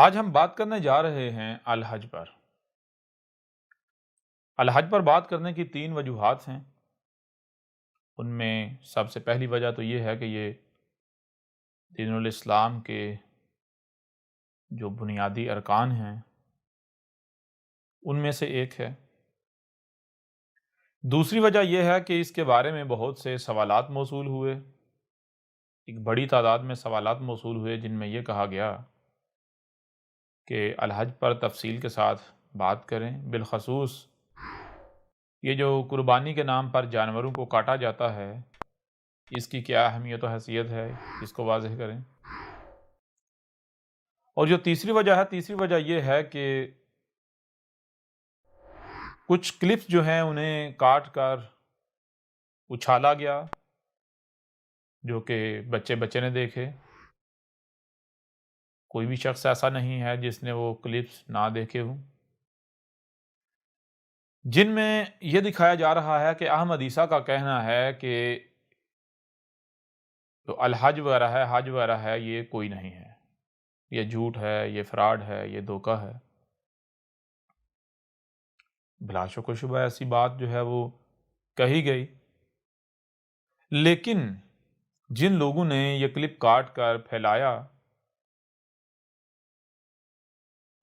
آج ہم بات کرنے جا رہے ہیں الحج پر۔ الحج پر بات کرنے کی 3 وجوہات ہیں۔ ان میں سب سے پہلی وجہ تو یہ ہے کہ یہ دین الاسلام کے جو بنیادی ارکان ہیں ان میں سے ایک ہے۔ دوسری وجہ یہ ہے کہ اس کے بارے میں بہت سے سوالات موصول ہوئے، ایک بڑی تعداد میں سوالات موصول ہوئے جن میں یہ کہا گیا کہ الحج پر تفصیل کے ساتھ بات کریں، بالخصوص یہ جو قربانی کے نام پر جانوروں کو کاٹا جاتا ہے اس کی کیا اہمیت و حیثیت ہے، اس کو واضح کریں۔ اور جو تیسری وجہ یہ ہے کہ کچھ کلپس جو ہیں انہیں کاٹ کر اچھالا گیا جو کہ بچے نے دیکھے۔ کوئی بھی شخص ایسا نہیں ہے جس نے وہ کلپس نہ دیکھے ہوں، جن میں یہ دکھایا جا رہا ہے کہ احمد عیسیٰ کا کہنا ہے کہ جو الحج وغیرہ ہے، حج وغیرہ ہے، یہ کوئی نہیں ہے، یہ جھوٹ ہے، یہ فراڈ ہے، یہ دھوکہ ہے۔ بلا شک و شبہ ایسی بات جو ہے وہ کہی گئی، لیکن جن لوگوں نے یہ کلپ کاٹ کر پھیلایا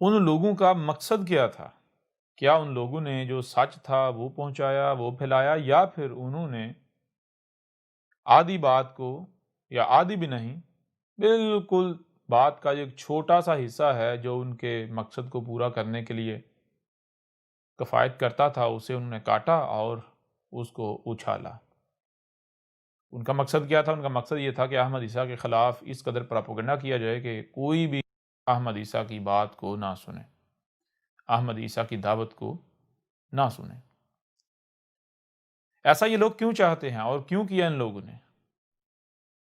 ان لوگوں کا مقصد کیا تھا؟ کیا ان لوگوں نے جو سچ تھا وہ پہنچایا، وہ پھیلایا، یا پھر انہوں نے آدھی بات کو، یا آدھی بھی نہیں، بالکل بات کا ایک چھوٹا سا حصہ ہے جو ان کے مقصد کو پورا کرنے کے لیے کفایت کرتا تھا، اسے انہوں نے کاٹا اور اس کو اچھالا۔ ان کا مقصد کیا تھا؟ ان کا مقصد یہ تھا کہ احمد عیسیٰ کے خلاف اس قدر پراپیگنڈا کیا جائے کہ کوئی بھی احمد عیسیٰ کی بات کو نہ سنے، احمد عیسیٰ کی دعوت کو نہ سنے۔ ایسا یہ لوگ کیوں چاہتے ہیں اور کیوں کیا ان لوگوں نے؟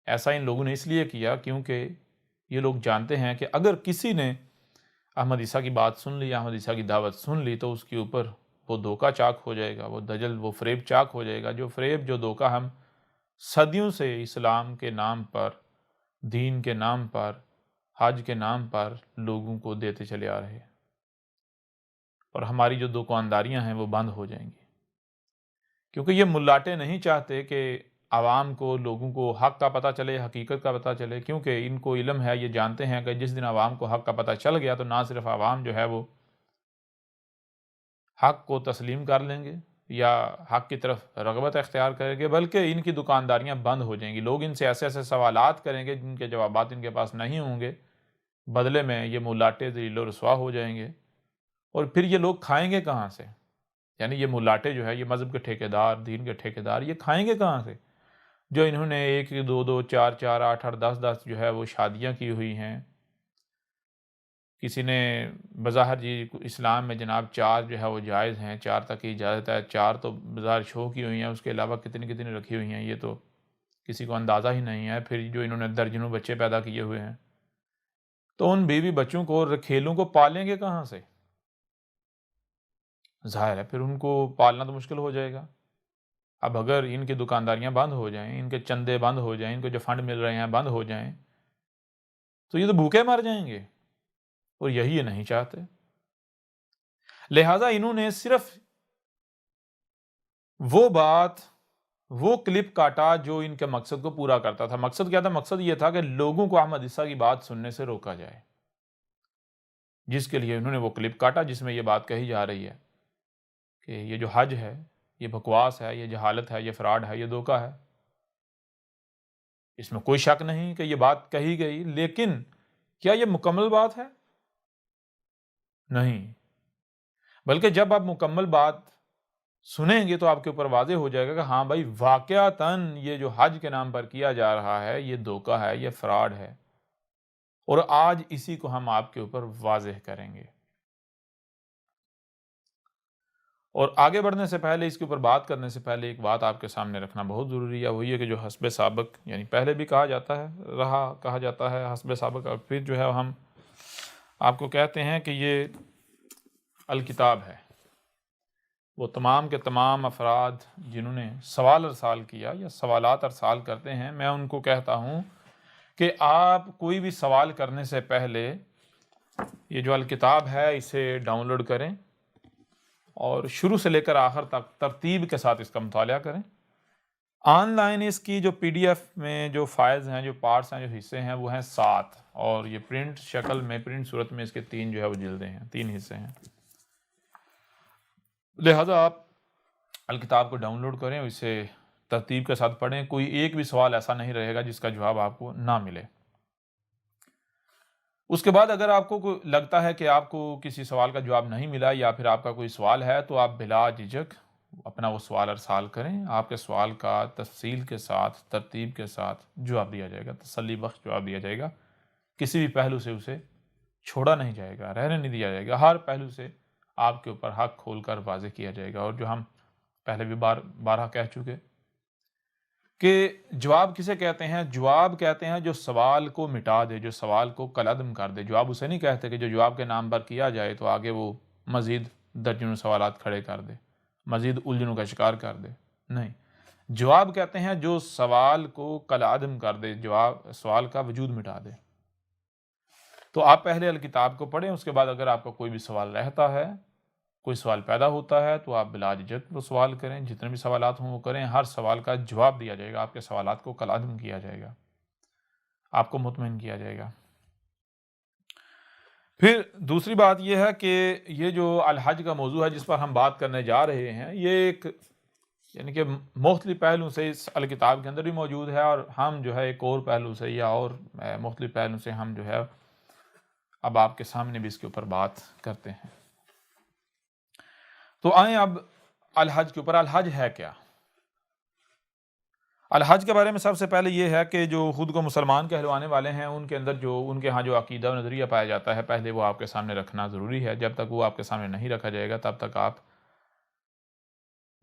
ایسا ان لوگوں نے اس لیے کیا کیونکہ یہ لوگ جانتے ہیں کہ اگر کسی نے احمد عیسیٰ کی بات سن لی، احمد عیسیٰ کی دعوت سن لی، تو اس کے اوپر وہ دھوکہ چاک ہو جائے گا، وہ دجل، وہ فریب چاک ہو جائے گا، جو فریب، جو دھوکہ ہم صدیوں سے اسلام کے نام پر، دین کے نام پر، حج کے نام پر لوگوں کو دیتے چلے آ رہے ہیں، اور ہماری جو دکانداریاں ہیں وہ بند ہو جائیں گی، کیونکہ یہ ملاٹے نہیں چاہتے کہ عوام کو، لوگوں کو حق کا پتہ چلے، حقیقت کا پتہ چلے، کیونکہ ان کو علم ہے، یہ جانتے ہیں کہ جس دن عوام کو حق کا پتہ چل گیا تو نہ صرف عوام جو ہے وہ حق کو تسلیم کر لیں گے یا حق کی طرف رغبت اختیار کریں گے، بلکہ ان کی دکانداریاں بند ہو جائیں گی۔ لوگ ان سے ایسے ایسے سوالات کریں گے جن کے جوابات ان کے پاس نہیں ہوں گے، بدلے میں یہ ملاٹے ذلیل و رسوا ہو جائیں گے، اور پھر یہ لوگ کھائیں گے کہاں سے؟ یعنی یہ ملاٹے جو ہے، یہ مذہب کے ٹھیکیدار، دین کے ٹھیکیدار، یہ کھائیں گے کہاں سے؟ جو انہوں نے 1 2 2 4 4 8 8 10 10 جو ہے وہ شادیاں کی ہوئی ہیں۔ کسی نے بظاہر جی اسلام میں جناب 4 جو ہے وہ جائز ہیں، 4 تک کی اجازت ہے، 4 تو بظاہر شو کی ہوئی ہیں، اس کے علاوہ کتنی کتنی رکھی ہوئی ہیں، یہ تو کسی کو اندازہ ہی نہیں ہے۔ پھر جو انہوں نے درجنوں بچے پیدا کیے ہوئے ہیں، تو ان بیوی بچوں کو، رکھیلوں کو پالیں گے کہاں سے؟ ظاہر ہے پھر ان کو پالنا تو مشکل ہو جائے گا۔ اب اگر ان کی دکانداریاں بند ہو جائیں، ان کے چندے بند ہو جائیں، ان کو جو فنڈ مل رہے ہیں بند ہو جائیں، تو یہ تو بھوکے مر جائیں گے، اور یہی یہ نہیں چاہتے۔ لہٰذا انہوں نے صرف وہ بات، وہ کلپ کاٹا جو ان کے مقصد کو پورا کرتا تھا۔ مقصد کیا تھا؟ مقصد یہ تھا کہ لوگوں کو احمد عیسیٰ کی بات سننے سے روکا جائے، جس کے لیے انہوں نے وہ کلپ کاٹا جس میں یہ بات کہی جا رہی ہے کہ یہ جو حج ہے یہ بکواس ہے، یہ جہالت ہے، یہ فراڈ ہے، یہ دھوکہ ہے۔ اس میں کوئی شک نہیں کہ یہ بات کہی گئی، لیکن کیا یہ مکمل بات ہے؟ نہیں، بلکہ جب آپ مکمل بات سنیں گے تو آپ کے اوپر واضح ہو جائے گا کہ ہاں بھائی، واقعتاً یہ جو حج کے نام پر کیا جا رہا ہے یہ دھوکہ ہے، یہ فراڈ ہے، اور آج اسی کو ہم آپ کے اوپر واضح کریں گے۔ اور آگے بڑھنے سے پہلے، اس کے اوپر بات کرنے سے پہلے ایک بات آپ کے سامنے رکھنا بہت ضروری ہے، وہی ہے کہ جو حسب سابق، یعنی پہلے بھی کہا جاتا ہے حسب سابق، اور پھر جو ہے ہم آپ کو کہتے ہیں کہ یہ الکتاب ہے۔ وہ تمام کے تمام افراد جنہوں نے سوال ارسال کیا یا سوالات ارسال کرتے ہیں، میں ان کو کہتا ہوں کہ آپ کوئی بھی سوال کرنے سے پہلے یہ جو الکتاب ہے اسے ڈاؤن لوڈ کریں اور شروع سے لے کر آخر تک ترتیب کے ساتھ اس کا مطالعہ کریں۔ آن لائن اس کی جو پی ڈی ایف میں جو فائلز ہیں، جو پارٹس ہیں، جو حصے ہیں، وہ ہیں 7، اور یہ پرنٹ شکل میں، پرنٹ صورت میں اس کے 3 جو ہے وہ جلدیں ہیں، 3 حصے ہیں۔ لہذا آپ الکتاب کو ڈاؤن لوڈ کریں اور اسے ترتیب کے ساتھ پڑھیں۔ کوئی ایک بھی سوال ایسا نہیں رہے گا جس کا جواب آپ کو نہ ملے۔ اس کے بعد اگر آپ کو لگتا ہے کہ آپ کو کسی سوال کا جواب نہیں ملا یا پھر آپ کا کوئی سوال ہے، تو آپ بلا جھجک اپنا وہ سوال ارسال کریں۔ آپ کے سوال کا تفصیل کے ساتھ، ترتیب کے ساتھ جواب دیا جائے گا، تسلی بخش جواب دیا جائے گا۔ کسی بھی پہلو سے اسے چھوڑا نہیں جائے گا، رہنے نہیں دیا جائے گا۔ ہر پہلو سے آپ کے اوپر حق کھول کر واضح کیا جائے گا۔ اور جو ہم پہلے بھی بارہا کہہ چکے کہ جواب کسے کہتے ہیں؟ جواب کہتے ہیں جو سوال کو مٹا دے، جو سوال کو کالعدم کر دے۔ جواب اسے نہیں کہتے کہ جو جواب کے نام پر کیا جائے تو آگے وہ مزید درجنوں سوالات کھڑے کر دے، مزید الجھنوں کا شکار کر دے۔ نہیں، جواب کہتے ہیں جو سوال کو کالعدم کر دے، جواب سوال کا وجود مٹا دے۔ تو آپ پہلے الکتاب کو پڑھیں، اس کے بعد اگر آپ کا کوئی بھی سوال رہتا ہے، کوئی سوال پیدا ہوتا ہے، تو آپ بلا جھجک وہ سوال کریں، جتنے بھی سوالات ہوں وہ کریں۔ ہر سوال کا جواب دیا جائے گا، آپ کے سوالات کو کالعدم کیا جائے گا، آپ کو مطمئن کیا جائے گا۔ پھر دوسری بات یہ ہے کہ یہ جو الحج کا موضوع ہے جس پر ہم بات کرنے جا رہے ہیں، یہ ایک یعنی کہ مختلف پہلو سے اس الکتاب کے اندر بھی موجود ہے، اور ہم جو ہے ایک اور پہلو سے یا اور مختلف پہلو سے ہم جو ہے اب آپ کے سامنے بھی اس کے اوپر بات کرتے ہیں۔ تو آئیں اب الحج کے اوپر۔ الحج ہے کیا؟ الحج کے بارے میں سب سے پہلے یہ ہے کہ جو خود کو مسلمان کہلوانے والے ہیں، ان کے اندر جو ان کے ہاں جو عقیدہ و نظریہ پایا جاتا ہے، پہلے وہ آپ کے سامنے رکھنا ضروری ہے۔ جب تک وہ آپ کے سامنے نہیں رکھا جائے گا تب تک آپ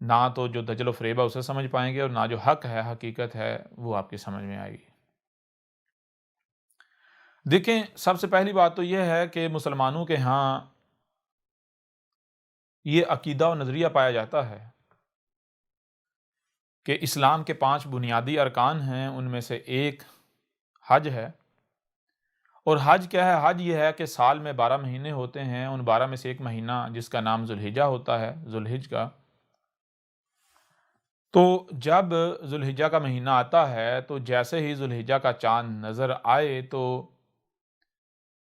نہ تو جو دجل و فریب ہے اسے سمجھ پائیں گے، اور نہ جو حق ہے، حقیقت ہے، وہ آپ کی سمجھ میں آئے گی۔ دیکھیں، سب سے پہلی بات تو یہ ہے کہ مسلمانوں کے ہاں یہ عقیدہ و نظریہ پایا جاتا ہے کہ اسلام کے 5 بنیادی ارکان ہیں، ان میں سے ایک حج ہے۔ اور حج کیا ہے؟ حج یہ ہے کہ سال میں 12 مہینے ہوتے ہیں، ان 12 میں سے ایک مہینہ جس کا نام ذوالحجہ ہوتا ہے، ذوالحج کا۔ تو جب ذوالحجہ کا مہینہ آتا ہے تو جیسے ہی ذوالحجہ کا چاند نظر آئے تو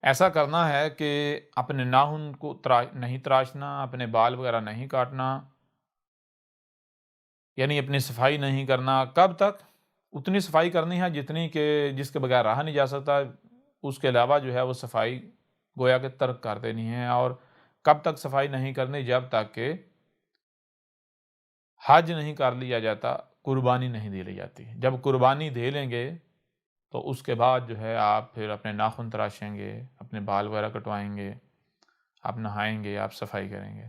ایسا کرنا ہے کہ اپنے ناخن کو نہیں تراشنا، اپنے بال وغیرہ نہیں کاٹنا، یعنی اپنی صفائی نہیں کرنا۔ کب تک؟ اتنی صفائی کرنی ہے جتنی کہ جس کے بغیر رہا نہیں جا سکتا، اس کے علاوہ جو ہے وہ صفائی گویا کہ ترک کر دینی ہے۔ اور کب تک صفائی نہیں کرنی؟ جب تک کہ حج نہیں کر لیا جاتا، قربانی نہیں دے لی جاتی۔ جب قربانی دے لیں گے تو اس کے بعد جو ہے آپ پھر اپنے ناخن تراشیں گے، اپنے بال وغیرہ کٹوائیں گے، آپ نہائیں گے، آپ صفائی کریں گے۔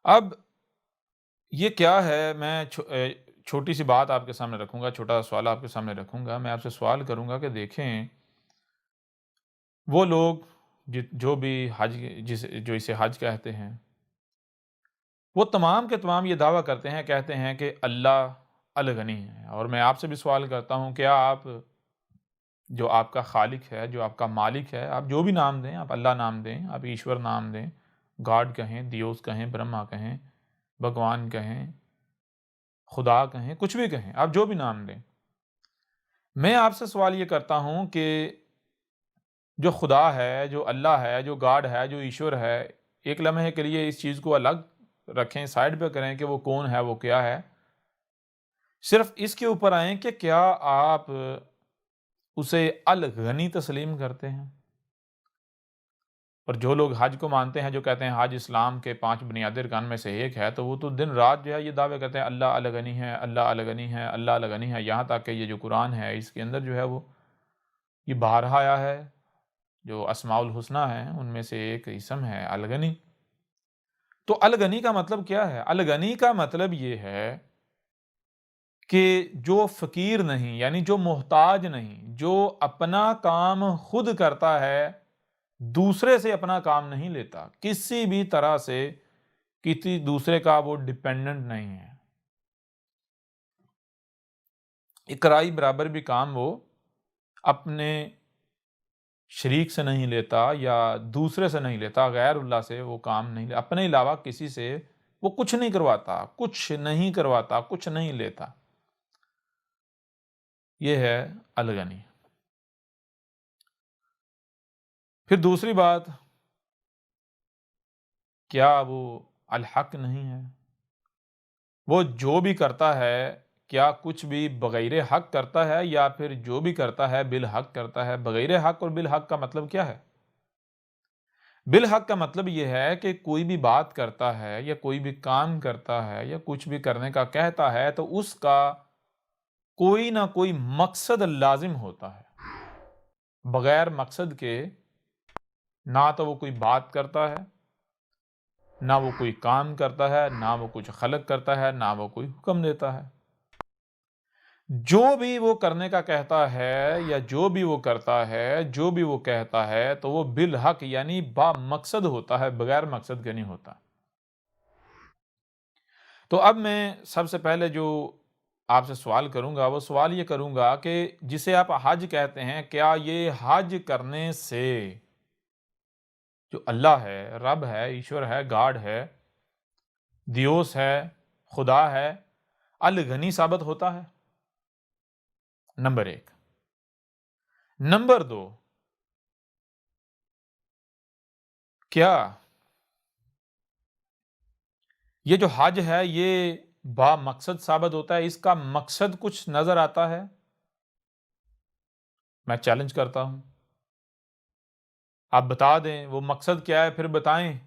اب یہ کیا ہے؟ میں چھوٹی سی بات آپ کے سامنے رکھوں گا، چھوٹا سا سوال آپ کے سامنے رکھوں گا۔ میں آپ سے سوال کروں گا کہ دیکھیں، وہ لوگ جو بھی حج جو اسے حج کہتے ہیں، وہ تمام کے تمام یہ دعویٰ کرتے ہیں، کہتے ہیں کہ اللہ الغنی ہے۔ اور میں آپ سے بھی سوال کرتا ہوں، کیا آپ جو آپ کا خالق ہے، جو آپ کا مالک ہے، آپ جو بھی نام دیں، آپ اللہ نام دیں، آپ ایشور نام دیں، گاڈ کہیں، دیوس کہیں، برہما کہیں، بھگوان کہیں، خدا کہیں، کچھ بھی کہیں، آپ جو بھی نام دیں، میں آپ سے سوال یہ کرتا ہوں کہ جو خدا ہے، جو اللہ ہے، جو گاڈ ہے، جو ایشور ہے، ایک لمحے کے لیے اس چیز کو الگ رکھیں، سائڈ پہ کریں کہ وہ کون ہے، وہ کیا ہے۔ صرف اس کے اوپر آئیں کہ کیا آپ اسے الغنی تسلیم کرتے ہیں؟ اور جو لوگ حج کو مانتے ہیں، جو کہتے ہیں حج اسلام کے 5 بنیادی ارکان میں سے ایک ہے، تو وہ تو دن رات جو ہے یہ دعوے کرتے ہیں اللہ الغنی ہے، اللہ الغنی ہے، اللہ الغنی ہے، یہاں تک کہ یہ جو قرآن ہے اس کے اندر جو ہے وہ یہ بارہا آیا ہے، جو اسماء الحسنی ہیں ان میں سے ایک اسم ہے الغنی۔ تو الغنی کا مطلب کیا ہے؟ الغنی کا مطلب یہ ہے کہ جو فقیر نہیں، یعنی جو محتاج نہیں، جو اپنا کام خود کرتا ہے، دوسرے سے اپنا کام نہیں لیتا، کسی بھی طرح سے کسی دوسرے کا وہ ڈیپینڈنٹ نہیں ہے، اکرائی برابر بھی کام وہ اپنے شریک سے نہیں لیتا یا دوسرے سے نہیں لیتا، غیر اللہ سے وہ کام نہیں لیتا، اپنے علاوہ کسی سے وہ کچھ نہیں کرواتا، کچھ نہیں کرواتا، کچھ نہیں لیتا، یہ ہے الغنی۔ پھر دوسری بات، کیا وہ الحق نہیں ہے؟ وہ جو بھی کرتا ہے کیا کچھ بھی بغیر حق کرتا ہے، یا پھر جو بھی کرتا ہے بالحق کرتا ہے؟ بغیر حق اور بالحق کا مطلب کیا ہے؟ بالحق کا مطلب یہ ہے کہ کوئی بھی بات کرتا ہے یا کوئی بھی کام کرتا ہے یا کچھ بھی کرنے کا کہتا ہے تو اس کا کوئی نہ کوئی مقصد لازم ہوتا ہے۔ بغیر مقصد کے نہ تو وہ کوئی بات کرتا ہے، نہ وہ کوئی کام کرتا ہے، نہ وہ کچھ خلق کرتا ہے، نہ وہ کوئی حکم دیتا ہے۔ جو بھی وہ کرنے کا کہتا ہے یا جو بھی وہ کرتا ہے، جو بھی وہ کہتا ہے تو وہ بالحق یعنی با مقصد ہوتا ہے، بغیر مقصد کے نہیں ہوتا۔ تو اب میں سب سے پہلے جو آپ سے سوال کروں گا وہ سوال یہ کروں گا کہ جسے آپ حج کہتے ہیں، کیا یہ حج کرنے سے جو اللہ ہے، رب ہے، ایشور ہے، گاڈ ہے، دیوس ہے، خدا ہے، الغنی ثابت ہوتا ہے؟ نمبر ایک۔ نمبر دو، کیا یہ جو حج ہے یہ با مقصد ثابت ہوتا ہے؟ اس کا مقصد کچھ نظر آتا ہے؟ میں چیلنج کرتا ہوں، آپ بتا دیں وہ مقصد کیا ہے، پھر بتائیں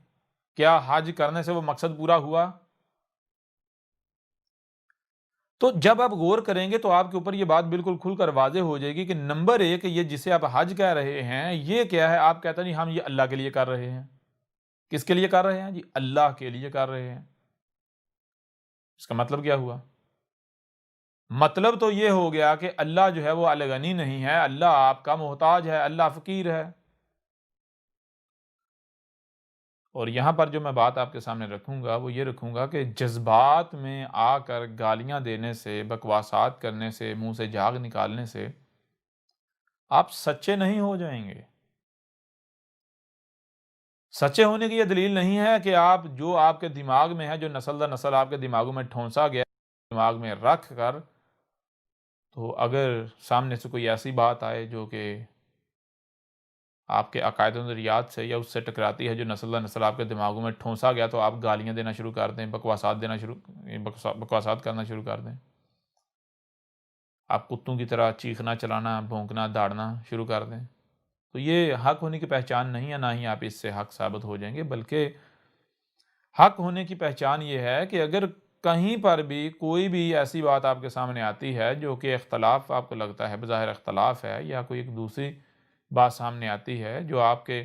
کیا حج کرنے سے وہ مقصد پورا ہوا؟ تو جب آپ غور کریں گے تو آپ کے اوپر یہ بات بالکل کھل کر واضح ہو جائے گی کہ نمبر ایک، یہ جسے آپ حج کہہ رہے ہیں یہ کیا ہے؟ آپ کہتے ہیں نہیں ہم یہ اللہ کے لیے کر رہے ہیں۔ کس کے لیے کر رہے ہیں جی؟ اللہ کے لیے کر رہے ہیں۔ اس کا مطلب کیا ہوا؟ مطلب تو یہ ہو گیا کہ اللہ جو ہے وہ الغنی نہیں ہے، اللہ آپ کا محتاج ہے، اللہ فقیر ہے۔ اور یہاں پر جو میں بات آپ کے سامنے رکھوں گا وہ یہ رکھوں گا کہ جذبات میں آ کر گالیاں دینے سے، بکواسات کرنے سے، منہ سے جھاگ نکالنے سے آپ سچے نہیں ہو جائیں گے۔ سچے ہونے کی یہ دلیل نہیں ہے کہ آپ جو آپ کے دماغ میں ہے، جو نسل در نسل آپ کے دماغوں میں ٹھونسا گیا، دماغ میں رکھ کر، تو اگر سامنے سے کوئی ایسی بات آئے جو کہ آپ کے عقائد و نظریات سے یا اس سے ٹکراتی ہے، جو نسل در نسل آپ کے دماغوں میں ٹھونسا گیا، تو آپ گالیاں دینا شروع کر دیں، بکواسات کرنا شروع کر دیں، آپ کتوں کی طرح چیخنا، چلانا، بھونکنا، داڑنا شروع کر دیں، تو یہ حق ہونے کی پہچان نہیں ہے، نہ ہی آپ اس سے حق ثابت ہو جائیں گے۔ بلکہ حق ہونے کی پہچان یہ ہے کہ اگر کہیں پر بھی کوئی بھی ایسی بات آپ کے سامنے آتی ہے جو کہ اختلاف آپ کو لگتا ہے، بظاہر اختلاف ہے، یا کوئی ایک دوسری بات سامنے آتی ہے جو آپ کے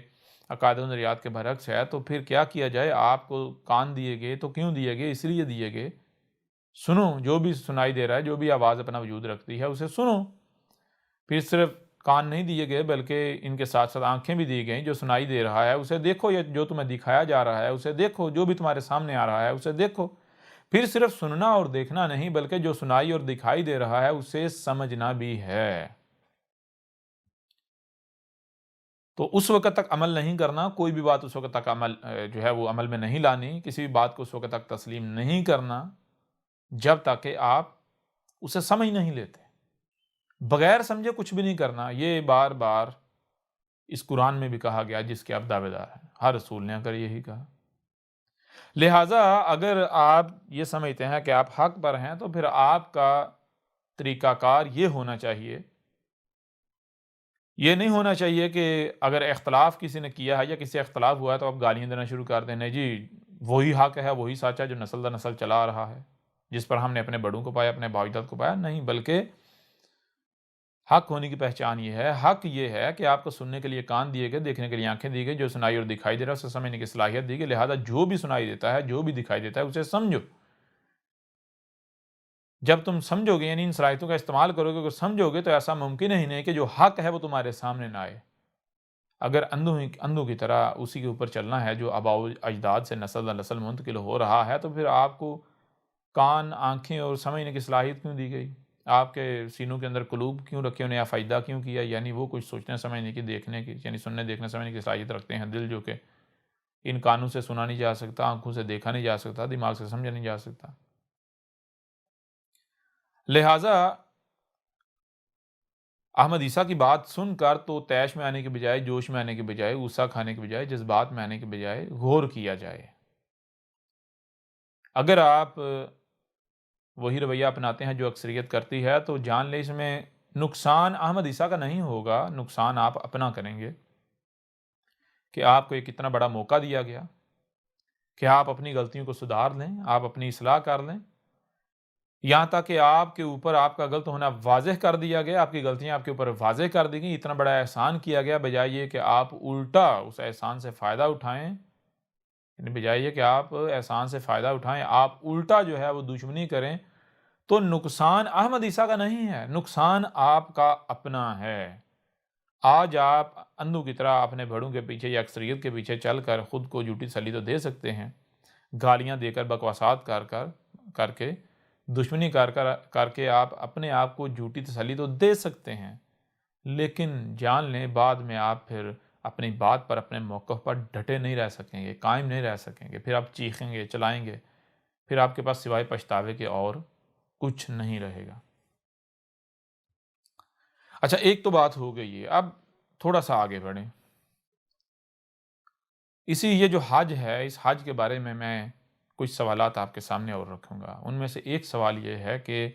عقائد و نظریات کے برعکس ہے، تو پھر کیا کیا جائے؟ آپ کو کان دیے گئے تو کیوں دیے گئے؟ اس لیے دیے گئے، سنو، جو بھی سنائی دے رہا ہے، جو بھی آواز اپنا وجود رکھتی ہے اسے سنو۔ پھر صرف کان نہیں دیے گئے بلکہ ان کے ساتھ ساتھ آنکھیں بھی دی گئیں، جو سنائی دے رہا ہے اسے دیکھو، یا جو تمہیں دکھایا جا رہا ہے اسے دیکھو، جو بھی تمہارے سامنے آ رہا ہے اسے دیکھو۔ پھر صرف سننا اور دیکھنا نہیں بلکہ جو سنائی اور دکھائی دے رہا ہے اسے سمجھنا بھی ہے۔ تو اس وقت تک عمل نہیں کرنا، کوئی بھی بات اس وقت تک عمل جو ہے وہ عمل میں نہیں لانی، کسی بھی بات کو اس وقت تک تسلیم نہیں کرنا جب تک کہ آپ اسے سمجھ نہیں لیتے۔ بغیر سمجھے کچھ بھی نہیں کرنا، یہ بار بار اس قرآن میں بھی کہا گیا جس کے آپ دعوے دار ہیں، ہر رسول نے اگر یہی کہا۔ لہٰذا اگر آپ یہ سمجھتے ہیں کہ آپ حق پر ہیں تو پھر آپ کا طریقہ کار یہ ہونا چاہیے، یہ نہیں ہونا چاہیے کہ اگر اختلاف کسی نے کیا ہے یا کسی سے اختلاف ہوا ہے تو آپ گالیاں دینا شروع کر دیں، نہیں جی وہی حق ہے، وہی سچ ہے جو نسل در نسل چلا آ رہا ہے، جس پر ہم نے اپنے بڑوں کو پایا، اپنے باوجداد کو پایا۔ نہیں، بلکہ حق ہونے کی پہچان یہ ہے، حق یہ ہے کہ آپ کو سننے کے لیے کان دیے گئے، دیکھنے کے لیے آنکھیں دی گئی، جو سنائی اور دکھائی دے رہا ہے اسے سمجھنے کی صلاحیت دی گئی، لہذا جو بھی سنائی دیتا ہے، جو بھی دکھائی دیتا ہے اسے سمجھو۔ جب تم سمجھو گے، یعنی ان صلاحیتوں کا استعمال کرو گے، اگر سمجھو گے، تو ایسا ممکن ہی نہیں کہ جو حق ہے وہ تمہارے سامنے نہ آئے۔ اگر اندھوں کی طرح اسی کے اوپر چلنا ہے جو آباء و اجداد سے نسل در نسل منتقل ہو رہا ہے، تو پھر آپ کو کان، آنکھیں اور سمجھنے کی صلاحیت کیوں دی گئی؟ آپ کے سینوں کے اندر قلوب کیوں رکھے، انہیں افائدہ کیوں کیا؟ یعنی وہ کچھ سوچنے سمجھنے کی، دیکھنے کی، یعنی سننے دیکھنے سمجھنے کی صلاحیت رکھتے ہیں، دل جو کہ ان کانوں سے سنا نہیں جا سکتا، آنکھوں سے دیکھا نہیں جا سکتا، دماغ سے سمجھا نہیں جا سکتا۔ لہٰذا احمد عیسیٰ کی بات سن کر تو طیش میں آنے کے بجائے، جوش میں آنے کے بجائے، غصہ کھانے کے بجائے، جذبات میں آنے کے بجائے غور کیا جائے۔ اگر آپ وہی رویہ اپناتے ہیں جو اکثریت کرتی ہے تو جان لیں اس میں نقصان احمد عیسیٰ کا نہیں ہوگا، نقصان آپ اپنا کریں گے کہ آپ کو ایک اتنا بڑا موقع دیا گیا کہ آپ اپنی غلطیوں کو سدھار لیں، آپ اپنی اصلاح کر لیں، یہاں تک کہ آپ کے اوپر آپ کا غلط ہونا واضح کر دیا گیا، آپ کی غلطیاں آپ کے اوپر واضح کر دی گئیں، اتنا بڑا احسان کیا گیا، بجائے یہ کہ آپ الٹا اس احسان سے فائدہ اٹھائیں، یعنی بجائے یہ کہ آپ احسان سے فائدہ اٹھائیں، آپ الٹا جو ہے وہ دشمنی کریں، تو نقصان احمد عیسیٰ کا نہیں ہے، نقصان آپ کا اپنا ہے۔ آج آپ اندھوں کی طرح اپنے بڑوں کے پیچھے یا اکثریت کے پیچھے چل کر خود کو جھوٹی تسلی تو دے سکتے ہیں، گالیاں دے کر، بکواسات کر کے، دشمنی کر کے آپ اپنے آپ کو جھوٹی تسلی تو دے سکتے ہیں، لیکن جان لیں بعد میں آپ پھر اپنی بات پر، اپنے موقف پر ڈٹے نہیں رہ سکیں گے، قائم نہیں رہ سکیں گے، پھر آپ چیخیں گے، چلائیں گے، پھر آپ کے پاس سوائے پچھتاوے کے اور کچھ نہیں رہے گا۔ اچھا، ایک تو بات ہو گئی ہے، اب تھوڑا سا آگے بڑھیں۔ یہ جو حج ہے، اس حج کے بارے میں کچھ سوالات آپ کے سامنے اور رکھوں گا۔ ان میں سے ایک سوال یہ ہے کہ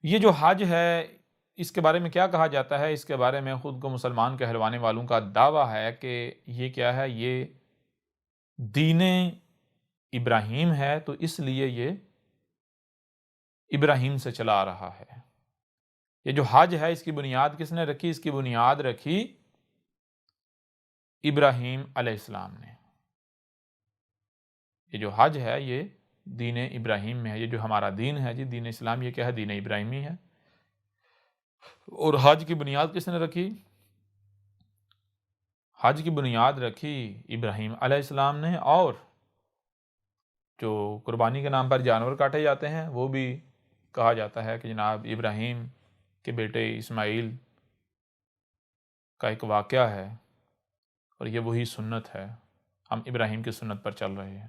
یہ جو حج ہے، اس کے بارے میں کیا کہا جاتا ہے؟ اس کے بارے میں خود کو مسلمان کہلوانے والوں کا دعویٰ ہے کہ یہ کیا ہے، یہ دین ابراہیم ہے، تو اس لیے یہ ابراہیم سے چلا آ رہا ہے۔ یہ جو حج ہے، اس کی بنیاد کس نے رکھی؟ اس کی بنیاد رکھی ابراہیم علیہ السلام نے۔ یہ جو حج ہے، یہ دین ابراہیم میں ہے، یہ جو ہمارا دین ہے جی، دین اسلام، یہ کیا ہے؟ دین ابراہیمی ہے۔ اور حج کی بنیاد کس نے رکھی؟ حج کی بنیاد رکھی ابراہیم علیہ السلام نے، اور جو قربانی کے نام پر جانور کاٹے جاتے ہیں، وہ بھی کہا جاتا ہے کہ جناب ابراہیم کے بیٹے اسماعیل کا ایک واقعہ ہے، اور یہ وہی سنت ہے، ہم ابراہیم کی سنت پر چل رہے ہیں۔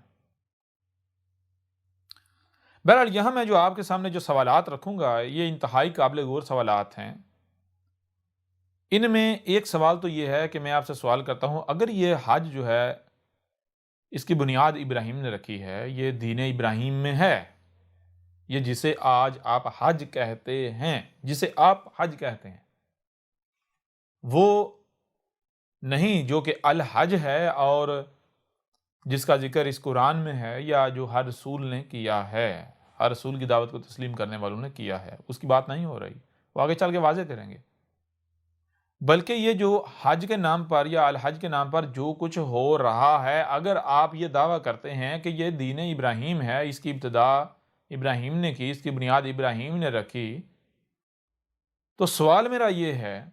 بہرحال یہاں میں جو آپ کے سامنے جو سوالات رکھوں گا، یہ انتہائی قابل غور سوالات ہیں۔ ان میں ایک سوال تو یہ ہے کہ میں آپ سے سوال کرتا ہوں، اگر یہ حج جو ہے، اس کی بنیاد ابراہیم نے رکھی ہے، یہ دین ابراہیم میں ہے، یہ جسے آج آپ حج کہتے ہیں، جسے آپ حج کہتے ہیں، وہ نہیں جو کہ الحج ہے، اور جس کا ذکر اس قرآن میں ہے، یا جو ہر رسول نے کیا ہے، ہر رسول کی دعوت کو تسلیم کرنے والوں نے کیا ہے، اس کی بات نہیں ہو رہی، وہ آگے چل کے واضح کریں گے۔ بلکہ یہ جو حج کے نام پر یا الحج کے نام پر جو کچھ ہو رہا ہے، اگر آپ یہ دعویٰ کرتے ہیں کہ یہ دین ابراہیم ہے، اس کی ابتدا ابراہیم نے کی، اس کی بنیاد ابراہیم نے رکھی، تو سوال میرا یہ ہے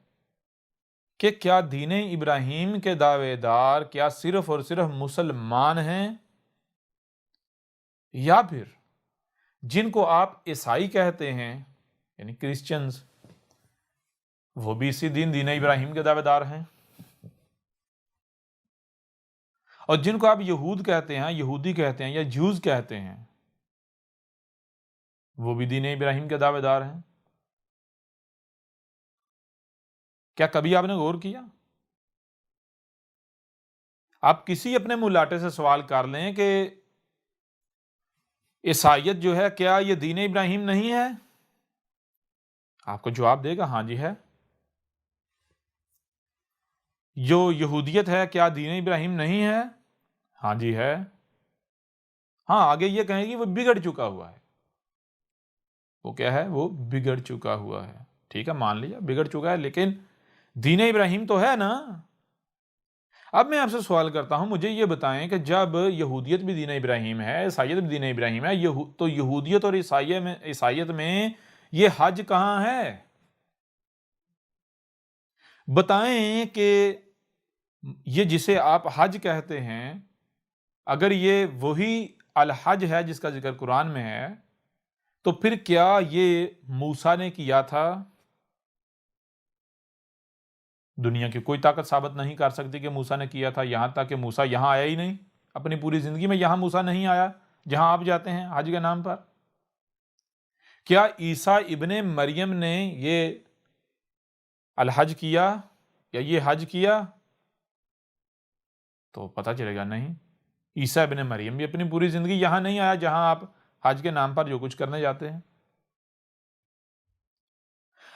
کہ کیا دین ابراہیم کے دعوے دار کیا صرف اور صرف مسلمان ہیں، یا پھر جن کو آپ عیسائی کہتے ہیں، یعنی کرسچنز، وہ بھی اسی دین ابراہیم کے دعوے دار ہیں، اور جن کو آپ یہود کہتے ہیں، یہودی کہتے ہیں، یا جوز کہتے ہیں، وہ بھی دین ابراہیم کے دعوے دار ہیں؟ کیا کبھی آپ نے غور کیا؟ آپ کسی اپنے ملاٹے سے سوال کر لیں کہ عیسائیت جو ہے، کیا یہ دین ابراہیم نہیں ہے؟ آپ کو جواب دے گا ہاں جی ہے۔ جو یہودیت ہے، کیا دین ابراہیم نہیں ہے؟ ہاں جی ہے۔ ہاں، آگے یہ کہیں گی وہ بگڑ چکا ہوا ہے۔ وہ کیا ہے؟ وہ بگڑ چکا ہوا ہے۔ ٹھیک ہے، مان لیا بگڑ چکا ہے، لیکن دین ابراہیم تو ہے نا۔ اب میں آپ سے سوال کرتا ہوں، مجھے یہ بتائیں کہ جب یہودیت بھی دین ابراہیم ہے، عیسائیت بھی دین ابراہیم ہے، تو یہودیت اور عیسائیت میں یہ حج کہاں ہے؟ بتائیں کہ یہ جسے آپ حج کہتے ہیں، اگر یہ وہی الحج ہے جس کا ذکر قرآن میں ہے، تو پھر کیا یہ موسیٰ نے کیا تھا؟ دنیا کی کوئی طاقت ثابت نہیں کر سکتی کہ موسیٰ نے کیا تھا، یہاں تک کہ موسیٰ یہاں آیا ہی نہیں، اپنی پوری زندگی میں یہاں موسیٰ نہیں آیا جہاں آپ جاتے ہیں حج کے نام پر۔ کیا عیسیٰ ابن مریم نے یہ الحج کیا یا یہ حج کیا؟ تو پتہ چلے گا نہیں۔ عیسیٰ ابن مریم بھی اپنی پوری زندگی یہاں نہیں آیا جہاں آپ حج کے نام پر جو کچھ کرنے جاتے ہیں۔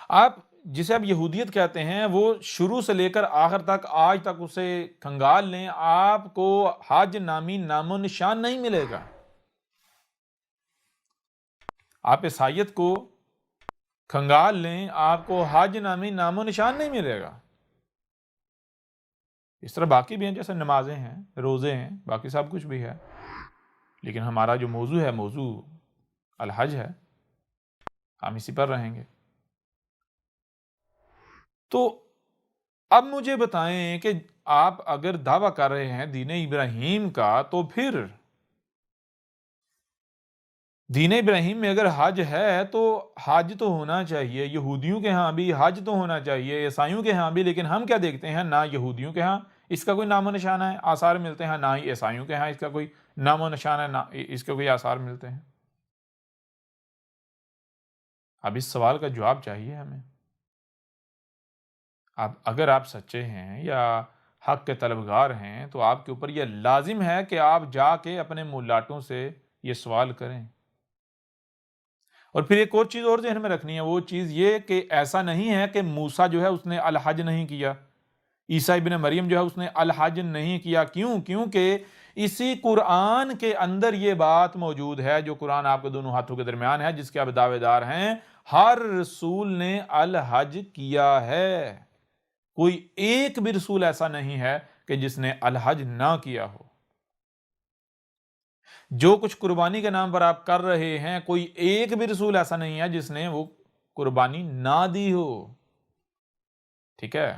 آپ جسے آپ یہودیت کہتے ہیں وہ شروع سے لے کر آخر تک آج تک اسے کھنگال لیں، آپ کو حج نامی نام و نشان نہیں ملے گا۔ آپ عیسائیت کو کھنگال لیں، آپ کو حج نامی نام و نشان نہیں ملے گا۔ اس طرح باقی بھی ہیں، جیسے نمازیں ہیں، روزے ہیں، باقی سب کچھ بھی ہے، لیکن ہمارا جو موضوع ہے، موضوع الحج ہے، ہم اسی پر رہیں گے۔ تو اب مجھے بتائیں کہ آپ اگر دعویٰ کر رہے ہیں دین ابراہیم کا، تو پھر دین ابراہیم میں اگر حج ہے تو حج تو ہونا چاہیے، یہودیوں کے ہاں بھی حج تو ہونا چاہیے، عیسائیوں کے ہاں بھی، لیکن ہم کیا دیکھتے ہیں؟ نہ یہودیوں کے ہاں اس کا کوئی نام و نشان ہے، آثار ملتے ہیں، نہ ہی عیسائیوں کے ہاں اس کا کوئی نام و نشان ہے، نہ اس کے کوئی آثار ملتے ہیں۔ اب اس سوال کا جواب چاہیے ہمیں۔ اب اگر آپ سچے ہیں یا حق کے طلبگار ہیں تو آپ کے اوپر یہ لازم ہے کہ آپ جا کے اپنے مولاٹوں سے یہ سوال کریں۔ اور پھر ایک اور چیز اور ذہن میں رکھنی ہے، وہ چیز یہ کہ ایسا نہیں ہے کہ موسیٰ جو ہے اس نے الحج نہیں کیا، عیسیٰ ابن مریم جو ہے اس نے الحج نہیں کیا۔ کیونکہ اسی قرآن کے اندر یہ بات موجود ہے، جو قرآن آپ کے دونوں ہاتھوں کے درمیان ہے، جس کے آپ دعوے دار ہیں، ہر رسول نے الحج کیا ہے۔ کوئی ایک بھی رسول ایسا نہیں ہے کہ جس نے الحج نہ کیا ہو۔ جو کچھ قربانی کے نام پر آپ کر رہے ہیں، کوئی ایک بھی رسول ایسا نہیں ہے جس نے وہ قربانی نہ دی ہو۔ ٹھیک ہے؟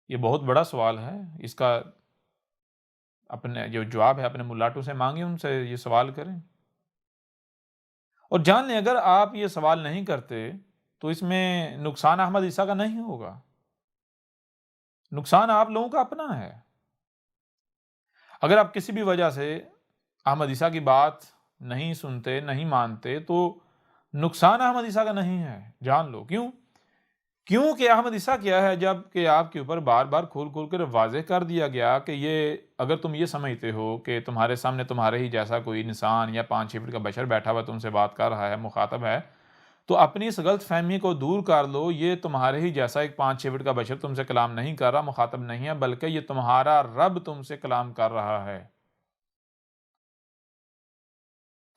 یہ بہت بڑا سوال ہے، اس کا اپنے جو جواب ہے اپنے ملاٹوں سے مانگیں، ان سے یہ سوال کریں اور جان لیں اگر آپ یہ سوال نہیں کرتے تو اس میں نقصان احمد عیسیٰ کا نہیں ہوگا، نقصان آپ لوگوں کا اپنا ہے۔ اگر آپ کسی بھی وجہ سے احمد عیسیٰ کی بات نہیں سنتے، نہیں مانتے، تو نقصان احمد عیسیٰ کا نہیں ہے، جان لو۔ کیونکہ احمد عیسیٰ کیا ہے؟ جب کہ آپ کے اوپر بار بار کھول کھول کر واضح کر دیا گیا کہ یہ اگر تم یہ سمجھتے ہو کہ تمہارے سامنے تمہارے ہی جیسا کوئی انسان یا 5-6 فٹ کا بشر بیٹھا ہوا تم سے بات کر رہا ہے، مخاطب ہے، تو اپنی اس غلط فہمی کو دور کر لو۔ یہ تمہارے ہی جیسا ایک 5-6 فٹ کا بشر تم سے کلام نہیں کر رہا، مخاطب نہیں ہے، بلکہ یہ تمہارا رب تم سے کلام کر رہا ہے۔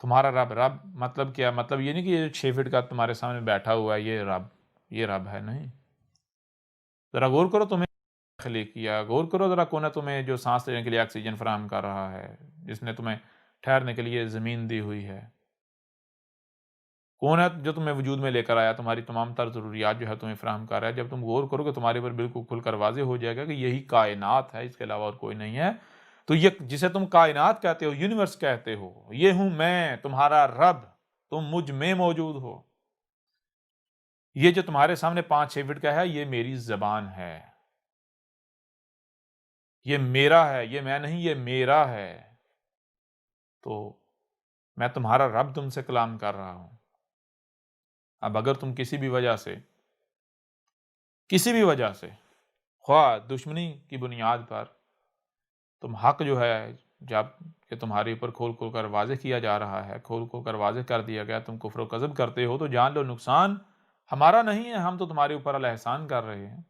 تمہارا رب مطلب کیا؟ مطلب یہ نہیں کہ یہ 6 فٹ کا تمہارے سامنے بیٹھا ہوا ہے یہ رب ہے، نہیں۔ ذرا غور کرو، تمہیں تخلیق کیا، غور کرو ذرا، کون ہے تمہیں جو سانس لینے کے لیے آکسیجن فراہم کر رہا ہے، جس نے تمہیں ٹھہرنے کے لیے زمین دی ہوئی ہے، کون ہے جو تمہیں وجود میں لے کر آیا، تمہاری تمام تر ضروریات جو ہے تمہیں فراہم کر رہا ہے۔ جب تم غور کرو گے تمہارے پر بالکل کھل کر واضح ہو جائے گا کہ یہی کائنات ہے، اس کے علاوہ اور کوئی نہیں ہے۔ تو یہ جسے تم کائنات کہتے ہو، یونیورس کہتے ہو، یہ ہوں میں تمہارا رب، تم مجھ میں موجود ہو۔ یہ جو تمہارے سامنے 5-6 فٹ کا ہے، یہ میری زبان ہے، یہ میرا ہے، یہ میں نہیں، یہ میرا ہے۔ تو میں تمہارا رب تم سے کلام کر رہا ہوں۔ اب اگر تم کسی بھی وجہ سے خواہ دشمنی کی بنیاد پر تم حق جو ہے، جب کہ تمہارے اوپر کھول کھول کر واضح کیا جا رہا ہے، کھول کھول کر واضح کر دیا گیا، تم کفر و کذب کرتے ہو، تو جان لو نقصان ہمارا نہیں ہے، ہم تو تمہارے اوپر الاحسان کر رہے ہیں۔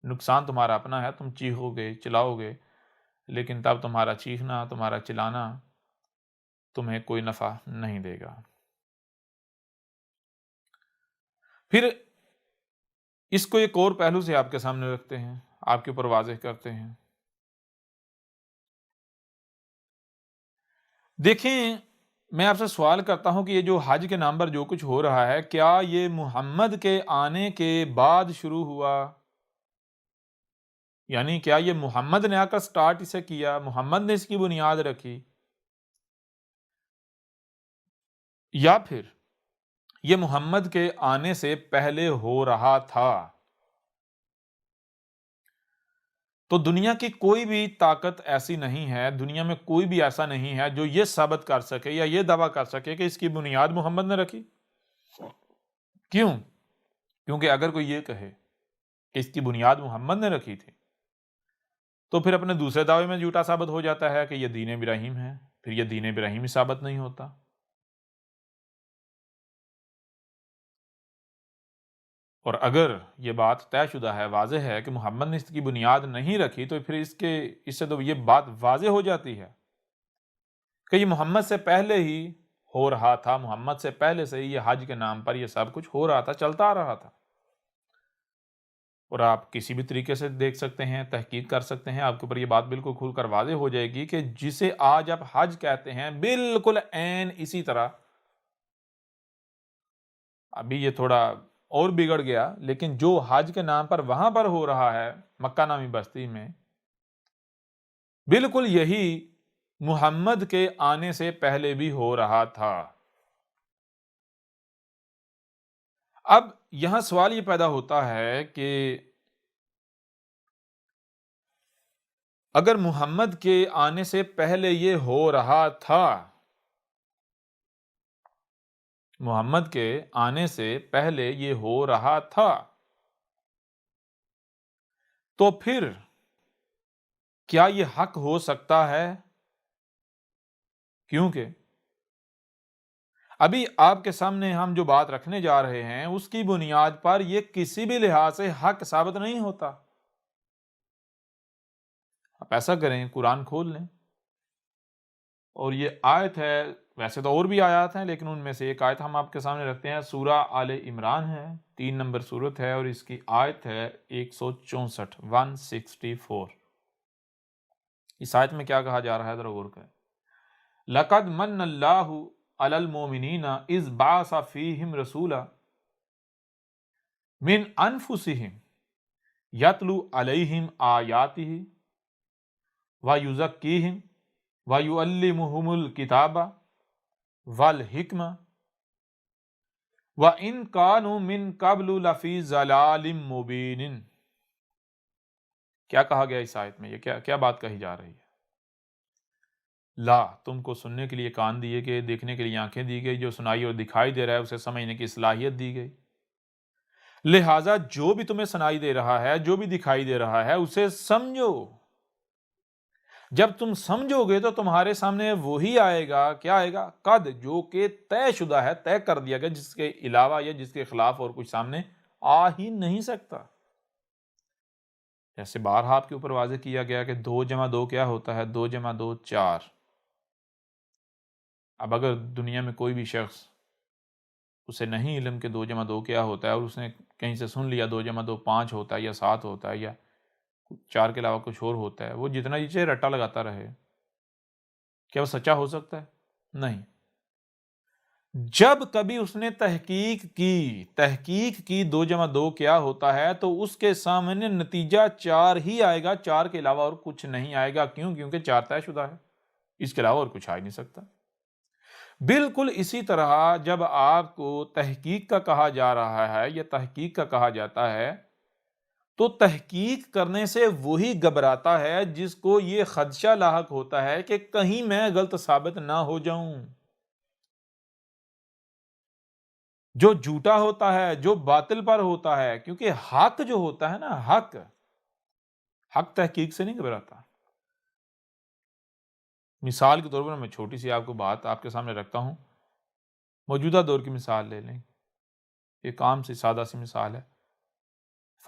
نقصان تمہارا اپنا ہے، تم چیخو گے، چلاؤ گے، لیکن تب تمہارا چیخنا، تمہارا چلانا تمہیں کوئی نفع نہیں دے گا۔ پھر اس کو ایک اور پہلو سے آپ کے سامنے رکھتے ہیں، آپ کے اوپر واضح کرتے ہیں۔ دیکھیں، میں آپ سے سوال کرتا ہوں کہ یہ جو حج کے نام پر جو کچھ ہو رہا ہے، کیا یہ محمد کے آنے کے بعد شروع ہوا؟ یعنی کیا یہ محمد نے آ کر سٹارٹ اسے کیا، محمد نے اس کی بنیاد رکھی؟ یا پھر یہ محمد کے آنے سے پہلے ہو رہا تھا۔ تو دنیا کی کوئی بھی طاقت ایسی نہیں ہے، دنیا میں کوئی بھی ایسا نہیں ہے جو یہ ثابت کر سکے یا یہ دعویٰ کر سکے کہ اس کی بنیاد محمد نے رکھی۔ کیوں؟ کیونکہ اگر کوئی یہ کہے کہ اس کی بنیاد محمد نے رکھی تھی تو پھر اپنے دوسرے دعوے میں جھوٹا ثابت ہو جاتا ہے کہ یہ دین ابراہیم ہے، پھر یہ دین ابراہیم ہی ثابت نہیں ہوتا۔ اور اگر یہ بات طے شدہ ہے، واضح ہے کہ محمد نے اس کی بنیاد نہیں رکھی، تو پھر اس سے تو یہ بات واضح ہو جاتی ہے کہ یہ محمد سے پہلے ہی ہو رہا تھا، محمد سے پہلے سے ہی یہ حج کے نام پر یہ سب کچھ ہو رہا تھا، چلتا آ رہا تھا۔ اور آپ کسی بھی طریقے سے دیکھ سکتے ہیں، تحقیق کر سکتے ہیں، آپ کے اوپر یہ بات بالکل کھل کر واضح ہو جائے گی کہ جسے آج آپ حج کہتے ہیں، بالکل عین اسی طرح، ابھی یہ تھوڑا اور بگڑ گیا، لیکن جو حج کے نام پر وہاں پر ہو رہا ہے مکہ نامی بستی میں، بالکل یہی محمد کے آنے سے پہلے بھی ہو رہا تھا۔ اب یہاں سوال یہ پیدا ہوتا ہے کہ اگر محمد کے آنے سے پہلے یہ ہو رہا تھا، محمد کے آنے سے پہلے یہ ہو رہا تھا، تو پھر کیا یہ حق ہو سکتا ہے؟ کیونکہ ابھی آپ کے سامنے ہم جو بات رکھنے جا رہے ہیں اس کی بنیاد پر یہ کسی بھی لحاظ سے حق ثابت نہیں ہوتا۔ آپ ایسا کریں، قرآن کھول لیں، اور یہ آیت ہے، ویسے تو اور بھی آیات ہیں لیکن ان میں سے ایک آیت ہم آپ کے سامنے رکھتے ہیں، سورہ آل عمران ہے، 3 نمبر سورت ہے، اور اس کی آیت ہے 164، 164۔ اس آیت میں کیا کہا جا رہا ہے ذرا غور کریں۔ لَقَدْ مَنَّ اللَّهُ عَلَى الْمُؤْمِنِينَ إِذْ بَعَثَ فِيهِمْ رَسُولًا مِنْ أَنفُسِهِمْ يَتْلُو عَلَيْهِمْ آيَاتِهِ وَيُزَكِّيهِمْ وَيُعَلِّمُهُمُ الْكِتَابَ وَالْحِكْمَةَ وَإِنْ كَانُوا مِنْ قَبْلُ لَفِي ضَلَالٍ مُبِينٍ۔ کیا کہا گیا اس آیت میں؟ یہ کیا بات کہی جا رہی ہے؟ لا، تم کو سننے کے لیے کان دیے گئے، دیکھنے کے لیے آنکھیں دی گئی، جو سنائی اور دکھائی دے رہا ہے اسے سمجھنے کی صلاحیت دی گئی، لہٰذا جو بھی تمہیں سنائی دے رہا ہے، جو بھی دکھائی دے رہا ہے، اسے سمجھو۔ جب تم سمجھو گے تو تمہارے سامنے وہی آئے گا، کیا آئے گا؟ قد، جو کہ طے شدہ ہے، طے کر دیا گیا، جس کے علاوہ یا جس کے خلاف اور کچھ سامنے آ ہی نہیں سکتا۔ جیسے بارہا آپ کے اوپر واضح کیا گیا کہ 2 جمع 2 کیا ہوتا ہے؟ 2 جمع 2 4۔ اب اگر دنیا میں کوئی بھی شخص اسے نہیں علم کہ 2 جمع 2 کیا ہوتا ہے، اور اس نے کہیں سے سن لیا 2 جمع 2 5 ہوتا ہے یا 7 ہوتا ہے یا 4 کے علاوہ کچھ اور ہوتا ہے، وہ جتنا چاہے رٹا لگاتا رہے، کیا وہ سچا ہو سکتا ہے؟ نہیں۔ جب کبھی اس نے تحقیق کی 2 جمع 2 کیا ہوتا ہے، تو اس کے سامنے نتیجہ 4 ہی آئے گا، 4 کے علاوہ اور کچھ نہیں آئے گا۔ کیوں؟ کیونکہ 4 طے شدہ ہے، اس کے علاوہ اور کچھ آ ہی نہیں سکتا۔ بالکل اسی طرح جب آپ کو تحقیق کا کہا جا رہا ہے یا تحقیق کا کہا جاتا ہے، تو تحقیق کرنے سے وہی گھبراتا ہے جس کو یہ خدشہ لاحق ہوتا ہے کہ کہیں میں غلط ثابت نہ ہو جاؤں۔ جو جھوٹا ہوتا ہے، جو باطل پر ہوتا ہے، کیونکہ حق جو ہوتا ہے نا، حق تحقیق سے نہیں گھبراتا۔ مثال کے طور پر میں چھوٹی سی آپ کو بات آپ کے سامنے رکھتا ہوں، موجودہ دور کی مثال لے لیں، ایک عام سی سادہ سی مثال ہے۔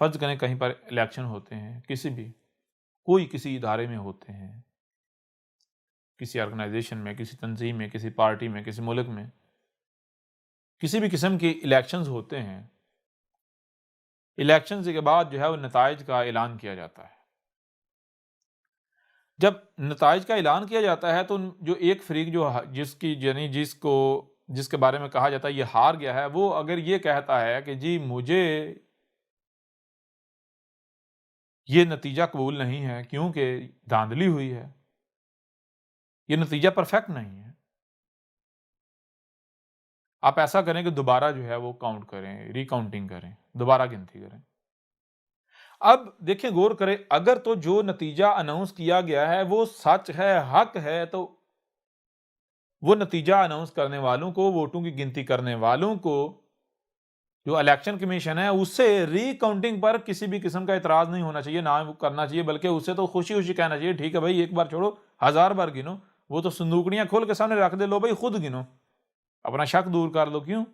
فرض کریں کہیں پر الیکشن ہوتے ہیں، کسی ادارے میں ہوتے ہیں، کسی آرگنائزیشن میں، کسی تنظیم میں، کسی پارٹی میں، کسی ملک میں، کسی بھی قسم کی الیکشنز ہوتے ہیں۔ الیکشنز کے بعد جو ہے وہ نتائج کا اعلان کیا جاتا ہے۔ جب نتائج کا اعلان کیا جاتا ہے تو جو ایک فریق جس کے بارے میں کہا جاتا ہے یہ ہار گیا ہے، وہ اگر یہ کہتا ہے کہ جی مجھے یہ نتیجہ قبول نہیں ہے کیونکہ دھاندلی ہوئی ہے، یہ نتیجہ پرفیکٹ نہیں ہے، آپ ایسا کریں کہ دوبارہ جو ہے وہ کاؤنٹ کریں، ریکاؤنٹنگ کریں، دوبارہ گنتی کریں۔ اب دیکھیں، غور کریں، اگر تو جو نتیجہ اناؤنس کیا گیا ہے وہ سچ ہے، حق ہے، تو وہ نتیجہ اناؤنس کرنے والوں کو، ووٹوں کی گنتی کرنے والوں کو، جو الیکشن کمیشن ہے، اس سے ری کاؤنٹنگ پر کسی بھی قسم کا اعتراض نہیں ہونا چاہیے، نہ کرنا چاہیے، بلکہ اس سے تو خوشی خوشی کہنا چاہیے ٹھیک ہے بھائی، ایک بار چھوڑو، 1000 بار گنو، وہ تو صندوقڑیاں کھول کے سامنے رکھ دے، لو بھائی خود گنو، اپنا شک دور کر لو۔ کیوں؟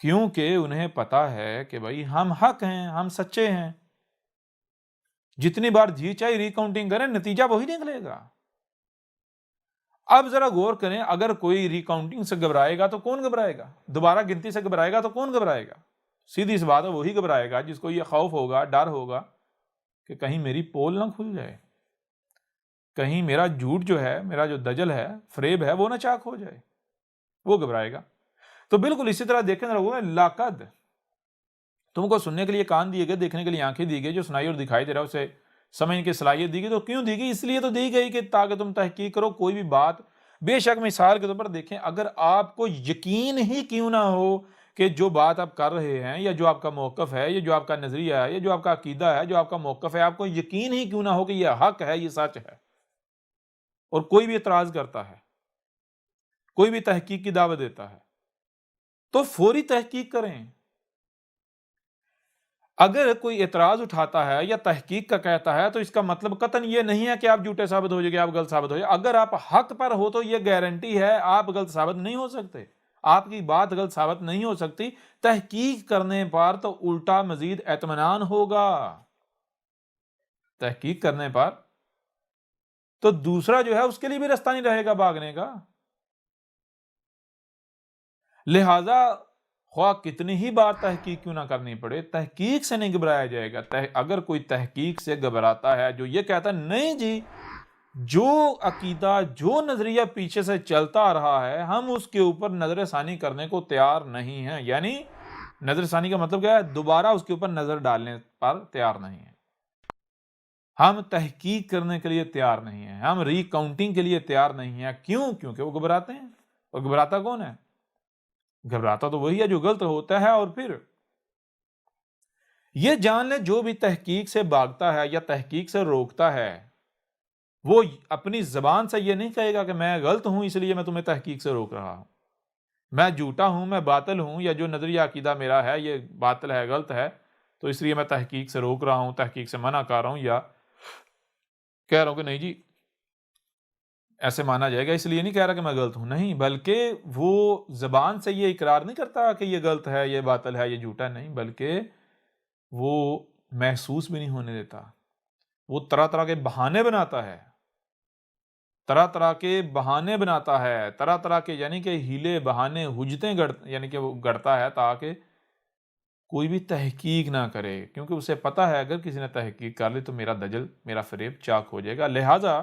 کیونکہ انہیں پتا ہے کہ بھائی ہم حق ہیں، ہم سچے ہیں، جتنی بار جی چاہے ری کاؤنٹنگ کریں، نتیجہ وہی نکلے گا۔ اب ذرا غور کریں، اگر کوئی ری کاؤنٹنگ سے گھبرائے گا تو کون گھبرائے گا؟ دوبارہ گنتی سے گھبرائے گا تو کون گھبرائے گا؟ سیدھی سی بات ہے، وہی گھبرائے گا جس کو یہ خوف ہوگا، ڈر ہوگا کہ کہیں میری پول نہ کھل جائے، کہیں میرا جھوٹ جو ہے، میرا جو دجل ہے، فریب ہے، وہ نہ چاک ہو جائے، وہ گھبرائے گا۔ تو بالکل اسی طرح دیکھیں ذرا، وہ لاقد، تم کو سننے کے لیے کان دیے گئے، دیکھنے کے لیے آنکھیں دی گئی، جو سنائی اور دکھائی دے رہا ہے اسے سمجھنے کی صلاحیت دی گئی۔ تو کیوں دی گئی؟ اس لیے تو دی گئی کہ تاکہ تم تحقیق کرو کوئی بھی بات۔ بے شک مثال کے طور پر دیکھیں، اگر آپ کو یقین ہی کیوں نہ ہو کہ جو بات آپ کر رہے ہیں، یا جو آپ کا موقف ہے، یا جو آپ کا نظریہ ہے، یا جو آپ کا عقیدہ ہے، جو آپ کا موقف ہے، آپ کو یقین ہی کیوں نہ ہو کہ یہ حق ہے، یہ سچ ہے، اور کوئی بھی اعتراض کرتا ہے، کوئی بھی تحقیق کی دعوت دیتا ہے، تو فوری تحقیق کریں۔ اگر کوئی اعتراض اٹھاتا ہے یا تحقیق کا کہتا ہے، تو اس کا مطلب قطعاً یہ نہیں ہے کہ آپ جھوٹے ثابت ہو جائے گے، آپ غلط ثابت ہو جائے۔ اگر آپ حق پر ہو تو یہ گارنٹی ہے آپ غلط ثابت نہیں ہو سکتے، آپ کی بات غلط ثابت نہیں ہو سکتی۔ تحقیق کرنے پر تو الٹا مزید اطمینان ہوگا، تحقیق کرنے پر تو دوسرا جو ہے اس کے لیے بھی رستہ نہیں رہے گا بھاگنے کا۔ لہذا خواہ کتنی ہی بار تحقیق کیوں نہ کرنی پڑے، تحقیق سے نہیں گھبرایا جائے گا۔ اگر کوئی تحقیق سے گھبراتا ہے، جو یہ کہتا ہے نہیں جی، جو عقیدہ، جو نظریہ پیچھے سے چلتا آ رہا ہے، ہم اس کے اوپر نظر ثانی کرنے کو تیار نہیں ہیں، یعنی نظر ثانی کا مطلب کیا ہے؟ دوبارہ اس کے اوپر نظر ڈالنے پر تیار نہیں ہیں، ہم تحقیق کرنے کے لیے تیار نہیں ہیں، ہم ری کاؤنٹنگ کے لیے تیار نہیں ہیں۔ کیوں؟ کیونکہ وہ گھبراتے ہیں۔ اور گھبراتا کون ہے؟ گھبراتا تو وہی ہے جو غلط ہوتا ہے، اور پھر یہ جان لیں جو بھی تحقیق سے بھاگتا ہے یا تحقیق سے روکتا ہے، وہ اپنی زبان سے یہ نہیں کہے گا کہ میں غلط ہوں اس لیے میں تمہیں تحقیق سے روک رہا ہوں، میں جھوٹا ہوں، میں باطل ہوں، یا جو نظریہ عقیدہ میرا ہے یہ باطل ہے، غلط ہے، تو اس لیے میں تحقیق سے روک رہا ہوں، تحقیق سے منع کر رہا ہوں، یا کہہ رہا ہوں کہ نہیں جی ایسے مانا جائے گا، اس لیے نہیں کہہ رہا کہ میں غلط ہوں، نہیں، بلکہ وہ زبان سے یہ اقرار نہیں کرتا کہ یہ غلط ہے، یہ باطل ہے، یہ جھوٹا، نہیں، بلکہ وہ محسوس بھی نہیں ہونے دیتا، وہ طرح طرح کے بہانے بناتا ہے، طرح طرح کے بہانے بناتا ہے، طرح طرح کے یعنی کہ ہیلے بہانے حجتیں یعنی کہ وہ گڑتا ہے تاکہ کوئی بھی تحقیق نہ کرے، کیونکہ اسے پتا ہے اگر کسی نے تحقیق کر لی تو میرا دجل، میرا فریب چاک ہو جائے گا۔ لہٰذا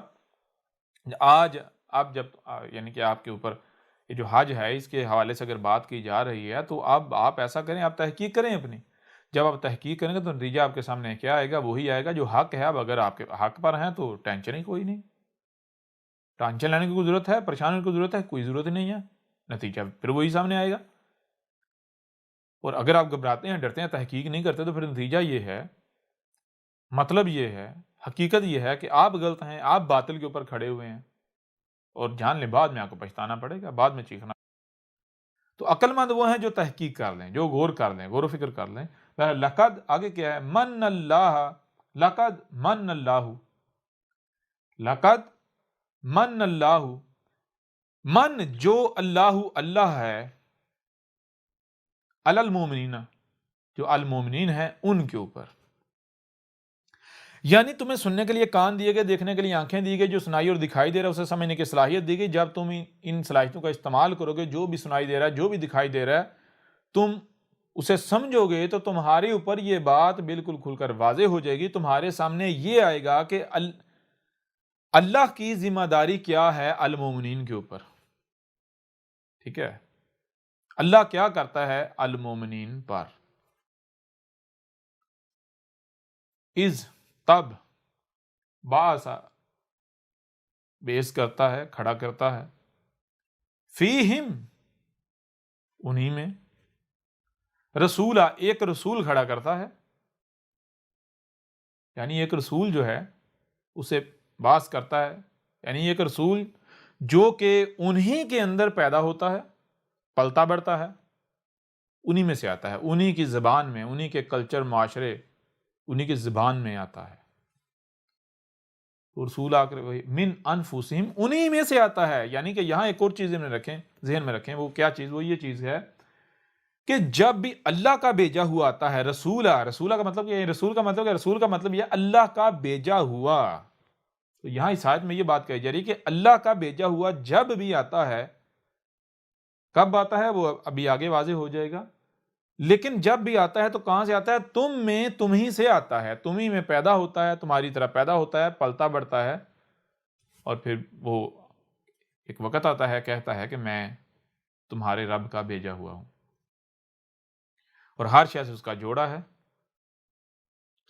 آج آپ جب یعنی کہ آپ کے اوپر یہ جو حج ہے اس کے حوالے سے اگر بات کی جا رہی ہے، تو اب آپ ایسا کریں، آپ تحقیق کریں اپنی۔ جب آپ تحقیق کریں گے تو نتیجہ آپ کے سامنے کیا آئے گا؟ وہی آئے گا جو حق ہے۔ اب اگر آپ کے حق پر ہیں تو ٹینشن ہی کوئی نہیں، ٹینشن لینے کی کوئی ضرورت ہے، پریشان ہونے کی ضرورت ہے؟ کوئی ضرورت ہی نہیں ہے، نتیجہ پھر وہی سامنے آئے گا۔ اور اگر آپ گھبراتے ہیں، ڈرتے ہیں، تحقیق نہیں کرتے، تو پھر نتیجہ یہ ہے، مطلب یہ ہے، حقیقت یہ ہے کہ آپ غلط ہیں، آپ باطل کے اوپر کھڑے ہوئے ہیں، اور جان لیں بعد میں آپ کو پچھتانا پڑے گا، بعد میں چیخنا۔ تو عقل مند وہ ہیں جو تحقیق کر لیں، جو غور کر لیں، غور و فکر کر لیں۔ لقد آگے کیا ہے؟ من اللہ، لقد من اللہ، لقد من اللہ، من جو اللہ، اللہ ہے، علی المومنین، جو المومنین ہیں ان کے اوپر، یعنی تمہیں سننے کے لیے کان دیے گئے، دیکھنے کے لیے آنکھیں دی گئی، جو سنائی اور دکھائی دے رہا ہے اسے سمجھنے کی صلاحیت دی گئی۔ جب تم ان صلاحیتوں کا استعمال کرو گے، جو بھی سنائی دے رہا ہے، جو بھی دکھائی دے رہا ہے، تم اسے سمجھو گے، تو تمہارے اوپر یہ بات بالکل کھل کر واضح ہو جائے گی، تمہارے سامنے یہ آئے گا کہ اللہ کی ذمہ داری کیا ہے المومنین کے اوپر، ٹھیک ہے؟ اللہ کیا کرتا ہے المومنین پر؟ از، تب، باعث، بیس کرتا ہے، کھڑا کرتا ہے، فیہم، انہی میں رسولہ ایک رسول کھڑا کرتا ہے، یعنی ایک رسول جو ہے اسے باعث کرتا ہے، یعنی ایک رسول جو کہ انہی کے اندر پیدا ہوتا ہے، پلتا بڑھتا ہے، انہی میں سے آتا ہے، انہی کی زبان میں، انہی کے کلچر معاشرے، انہی کی زبان میں آتا ہے۔ رسول آ کر وہی من انفسہم، انہی میں سے آتا ہے، یعنی کہ یہاں ایک اور چیز ذہن میں رکھیں، وہ کیا چیز؟ وہ یہ چیز ہے کہ جب بھی اللہ کا بھیجا ہوا آتا ہے رسولہ کا مطلب یہ، رسول کا مطلب یہ اللہ کا بھیجا ہوا، تو یہاں اس آیت میں یہ بات کہی جا رہی ہے کہ اللہ کا بھیجا ہوا جب بھی آتا ہے، کب آتا ہے وہ ابھی آگے واضح ہو جائے گا، لیکن جب بھی آتا ہے تو کہاں سے آتا ہے؟ تم میں، تم ہی سے آتا ہے، تم ہی میں پیدا ہوتا ہے، تمہاری طرح پیدا ہوتا ہے، پلتا بڑھتا ہے، اور پھر وہ ایک وقت آتا ہے کہتا ہے کہ میں تمہارے رب کا بھیجا ہوا ہوں، اور ہر شے سے اس کا جوڑا ہے۔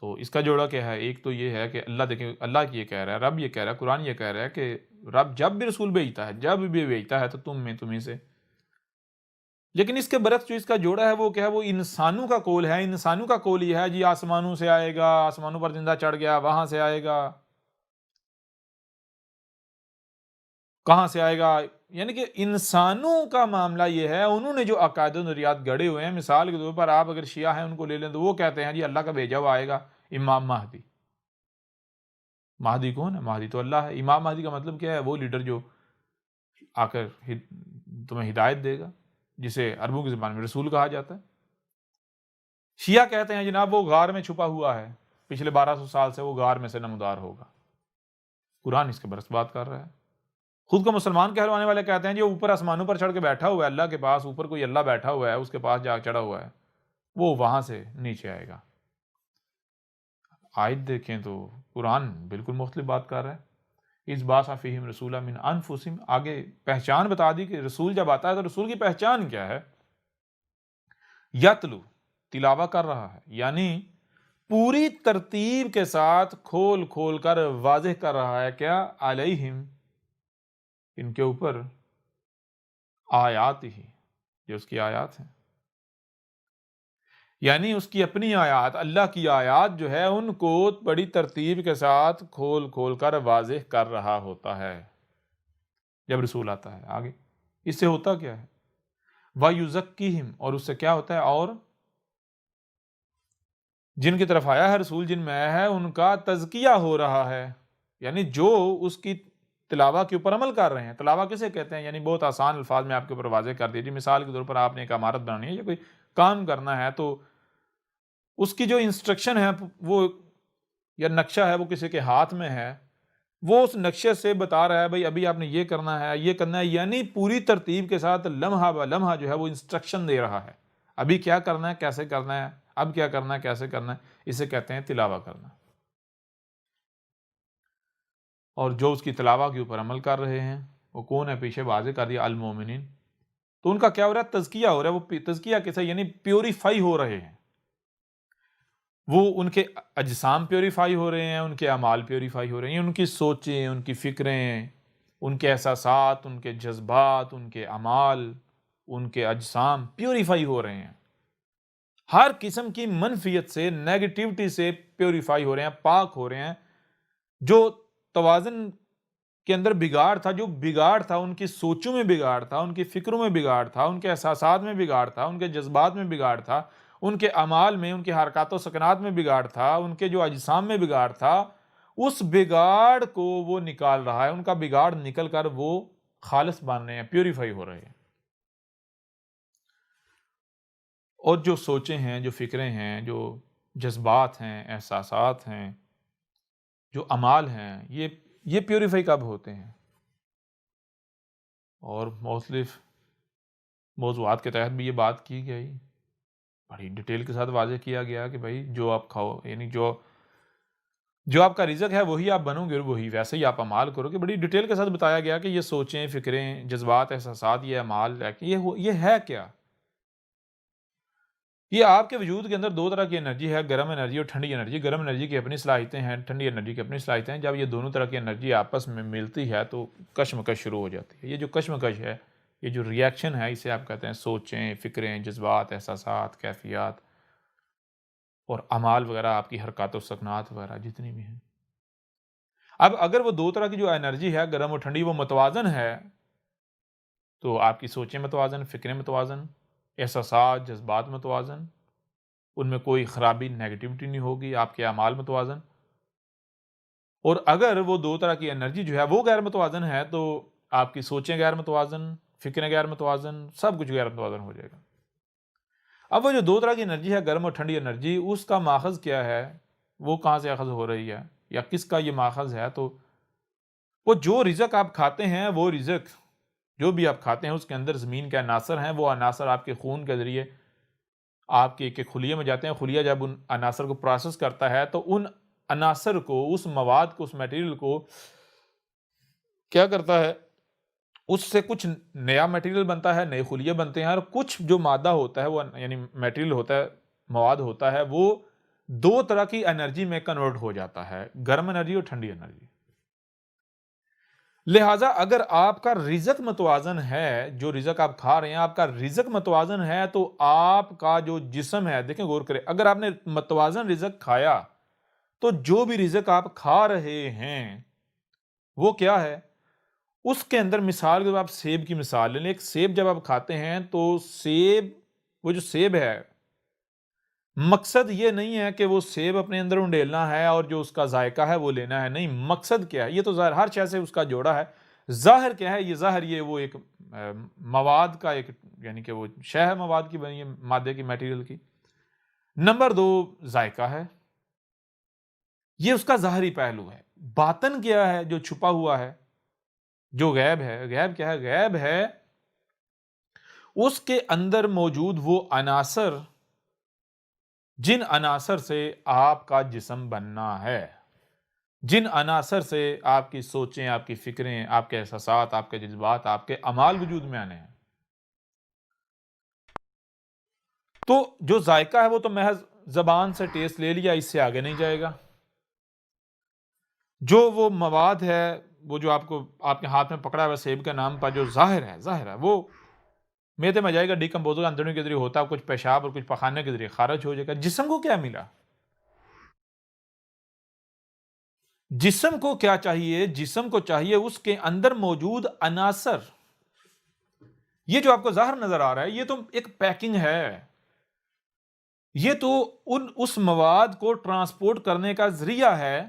تو اس کا جوڑا کیا ہے؟ ایک تو یہ ہے کہ اللہ، دیکھیں اللہ یہ کہہ رہا ہے، رب یہ کہہ رہا ہے، قرآن یہ کہہ رہا ہے کہ رب جب بھی رسول بھیجتا ہے، جب بھی بھیجتا ہے تو تم میں، تمہیں سے۔ لیکن اس کے برعکس جو اس کا جوڑا ہے وہ کیا ہے؟ وہ انسانوں کا قول ہے۔ انسانوں کا قول یہ ہے جی آسمانوں سے آئے گا، آسمانوں پر زندہ چڑھ گیا، وہاں سے آئے گا، کہاں سے آئے گا؟ یعنی کہ انسانوں کا معاملہ یہ ہے، انہوں نے جو عقائد و نظریات گڑے ہوئے ہیں، مثال کے طور پر آپ اگر شیعہ ہیں ان کو لے لیں تو وہ کہتے ہیں جی اللہ کا بھیجا ہوا آئے گا امام مہدی۔ مہدی کون ہے؟ مہدی تو اللہ ہے۔ امام مہدی کا مطلب کیا ہے؟ وہ لیڈر جو آ کر تمہیں ہدایت دے گا، جسے عربوں کی زبان میں رسول کہا جاتا ہے۔ شیعہ کہتے ہیں جناب وہ غار میں چھپا ہوا ہے، پچھلے 1200 سال سے وہ غار میں سے نمودار ہوگا۔ قرآن اس کے برعکس بات کر رہا ہے۔ خود کو مسلمان کہلوانے والے کہتے ہیں جی اوپر آسمانوں پر چڑھ کے بیٹھا ہوا ہے، اللہ کے پاس اوپر کوئی اللہ بیٹھا ہوا ہے، اس کے پاس جا چڑھا ہوا ہے، وہ وہاں سے نیچے آئے گا۔ آیت دیکھیں تو قرآن بالکل مختلف بات کر رہا ہے۔ اس باسا فیہم رسولا من انفسہم، آگے پہچان بتا دی کہ رسول جب آتا ہے تو رسول کی پہچان کیا ہے؟ یتلو، تلاوہ کر رہا ہے، یعنی پوری ترتیب کے ساتھ کھول کھول کر واضح کر رہا ہے کیا؟ علیہم، ان کے اوپر، آیات ہی، جو اس کی آیات ہیں، یعنی اس کی اپنی آیات، اللہ کی آیات جو ہے ان کو بڑی ترتیب کے ساتھ کھول کھول کر واضح کر رہا ہوتا ہے جب رسول آتا ہے۔ آگے اس سے ہوتا کیا ہے؟ وَيُزَكِّيهِمْ، اور اس سے کیا ہوتا ہے؟ اور جن کی طرف آیا ہے رسول، جن میں آیا ہے، ان کا تزکیہ ہو رہا ہے، یعنی جو اس کی تلاوہ کے اوپر عمل کر رہے ہیں۔ تلاوہ کسے کہتے ہیں؟ یعنی بہت آسان الفاظ میں آپ کے اوپر واضح کر دیجیے۔ مثال کے طور پر آپ نے ایک عمارت بنانی ہے یا کوئی کام کرنا ہے، تو اس کی جو انسٹرکشن ہے وہ، یا نقشہ ہے، وہ کسی کے ہاتھ میں ہے، وہ اس نقشے سے بتا رہا ہے بھئی ابھی آپ نے یہ کرنا ہے، یہ کرنا ہے، یعنی پوری ترتیب کے ساتھ لمحہ بہ لمحہ جو ہے وہ انسٹرکشن دے رہا ہے، ابھی کیا کرنا ہے، کیسے کرنا ہے، اب کیا کرنا ہے، کیسے کرنا ہے۔ اسے کہتے ہیں تلاوہ کرنا۔ اور جو اس کی تلاوہ کے اوپر عمل کر رہے ہیں وہ کون ہے؟ پیچھے واضح کر دیا، المومنین۔ تو ان کا کیا ہو رہا ہے؟ تزکیہ ہو رہا ہے۔ وہ تزکیہ کیسے؟ یعنی پیوریفائی ہو رہے ہیں، وہ ان کے اجسام پیوریفائی ہو رہے ہیں، ان کے اعمال پیوریفائی ہو رہے ہیں، ان کی سوچیں، ان کی فکریں، ان کے احساسات، ان کے جذبات، ان کے اعمال، ان کے اجسام پیوریفائی ہو رہے ہیں، ہر قسم کی منفیت سے، نیگیٹیوٹی سے پیوریفائی ہو رہے ہیں، پاک ہو رہے ہیں۔ جو توازن کے اندر بگاڑ تھا، جو بگاڑ تھا ان کی سوچوں میں بگاڑ تھا، ان کی فکروں میں بگاڑ تھا، ان کے احساسات میں بگاڑ تھا، ان کے جذبات میں بگاڑ تھا، ان کے اعمال میں، ان کے حرکات و سکنات میں بگاڑ تھا، ان کے جو اجسام میں بگاڑ تھا، اس بگاڑ کو وہ نکال رہا ہے۔ ان کا بگاڑ نکل کر وہ خالص بن رہے ہیں، پیوریفائی ہو رہے ہیں۔ اور جو سوچیں ہیں، جو فکریں ہیں، جو جذبات ہیں، احساسات ہیں، جو اعمال ہیں، یہ پیوریفائی کب ہوتے ہیں؟ اور مختلف موضوعات کے تحت بھی یہ بات کی گئی، بڑی ڈیٹیل کے ساتھ واضح کیا گیا کہ بھائی جو آپ کھاؤ، یعنی جو آپ کا رزق ہے وہی آپ بنو گے، وہی ویسے ہی آپ اعمال کرو گے۔ بڑی ڈیٹیل کے ساتھ بتایا گیا کہ یہ سوچیں، فکریں، جذبات، احساسات، یہ اعمال یہ ہے کیا؟ یہ آپ کے وجود کے اندر دو طرح کی انرجی ہے، گرم انرجی اور ٹھنڈی انرجی۔ گرم انرجی کی اپنی صلاحیتیں ہیں، ٹھنڈی انرجی کی اپنی صلاحیتیں ہیں۔ جب یہ دونوں طرح کی انرجی آپس میں ملتی ہے تو کشمکش شروع ہو جاتی ہے۔ یہ جو کشمکش ہے یہ جو ریئیکشن ہے اسے آپ کہتے ہیں سوچیں، فکریں، جذبات، احساسات، کیفیات اور اعمال وغیرہ، آپ کی حرکات و سکنات وغیرہ جتنی بھی ہیں۔ اب اگر وہ دو طرح کی جو انرجی ہے گرم اور ٹھنڈی وہ متوازن ہے تو آپ کی سوچیں متوازن، فکریں متوازن، احساسات، جذبات متوازن، ان میں کوئی خرابی، نیگیٹیوٹی نہیں ہوگی، آپ کے اعمال متوازن۔ اور اگر وہ دو طرح کی انرجی جو ہے وہ غیر متوازن ہے تو آپ کی سوچیں غیر متوازن، فکریں غیر متوازن، سب کچھ غیر متوازن ہو جائے گا۔ اب وہ جو دو طرح کی انرجی ہے گرم اور ٹھنڈی انرجی، اس کا ماخذ کیا ہے، وہ کہاں سے اخذ ہو رہی ہے یا کس کا یہ ماخذ ہے؟ تو وہ جو رزق آپ کھاتے ہیں، وہ رزق جو بھی آپ کھاتے ہیں اس کے اندر زمین کے عناصر ہیں، وہ عناصر آپ کے خون کے ذریعے آپ کے ایک خلیے میں جاتے ہیں۔ خلیہ جب ان عناصر کو پروسیس کرتا ہے تو ان عناصر کو، اس مواد کو، اس میٹیریل کو کیا کرتا ہے، اس سے کچھ نیا میٹیریل بنتا ہے، نئے خلیے بنتے ہیں، اور کچھ جو مادہ ہوتا ہے وہ یعنی میٹیریل ہوتا ہے، مواد ہوتا ہے، وہ دو طرح کی انرجی میں کنورٹ ہو جاتا ہے، گرم انرجی اور ٹھنڈی انرجی۔ لہٰذا اگر آپ کا رزق متوازن ہے، جو رزق آپ کھا رہے ہیں آپ کا رزق متوازن ہے، تو آپ کا جو جسم ہے، دیکھیں غور کریں، اگر آپ نے متوازن رزق کھایا تو جو بھی رزق آپ کھا رہے ہیں وہ کیا ہے، اس کے اندر مثال جب آپ سیب کی مثال لیں، ایک سیب جب آپ کھاتے ہیں تو سیب، وہ جو سیب ہے، مقصد یہ نہیں ہے کہ وہ سیب اپنے اندر انڈیلنا ہے اور جو اس کا ذائقہ ہے وہ لینا ہے، نہیں، مقصد کیا ہے، یہ تو ظاہر ہر شے سے اس کا جوڑا ہے، ظاہر کیا ہے، یہ ظاہر یہ وہ ایک مواد کا ایک، یعنی کہ وہ شے ہے مواد کی بنی ہے، مادے کی، میٹیریل کی۔ نمبر دو ذائقہ ہے، یہ اس کا ظاہری پہلو ہے۔ باطن کیا ہے جو چھپا ہوا ہے، جو غیب ہے، غیب کیا ہے، غیب ہے اس کے اندر موجود وہ عناصر جن عناصر سے آپ کا جسم بننا ہے، جن عناصر سے آپ کی سوچیں، آپ کی فکریں، آپ کے احساسات، آپ کے جذبات، آپ کے اعمال وجود میں آنے ہیں۔ تو جو ذائقہ ہے وہ تو محض زبان سے ٹیسٹ لے لیا، اس سے آگے نہیں جائے گا۔ جو وہ مواد ہے، وہ جو آپ کو آپ کے ہاتھ میں پکڑا ہوا سیب کے نام پر جو ظاہر ہے وہ میدے میں جائے گا، ڈیکمپوز ہوگا، اندرونی کے ذریعے ہوتا ہے، کچھ پیشاب اور کچھ پخانے کے ذریعے خارج ہو جائے گا۔ جسم کو کیا ملا؟ جسم کو کیا چاہیے؟ جسم کو چاہیے اس کے اندر موجود عناصر، یہ جو آپ کو ظاہر نظر آ رہا ہے یہ تو ایک پیکنگ ہے، یہ تو اس مواد کو ٹرانسپورٹ کرنے کا ذریعہ ہے،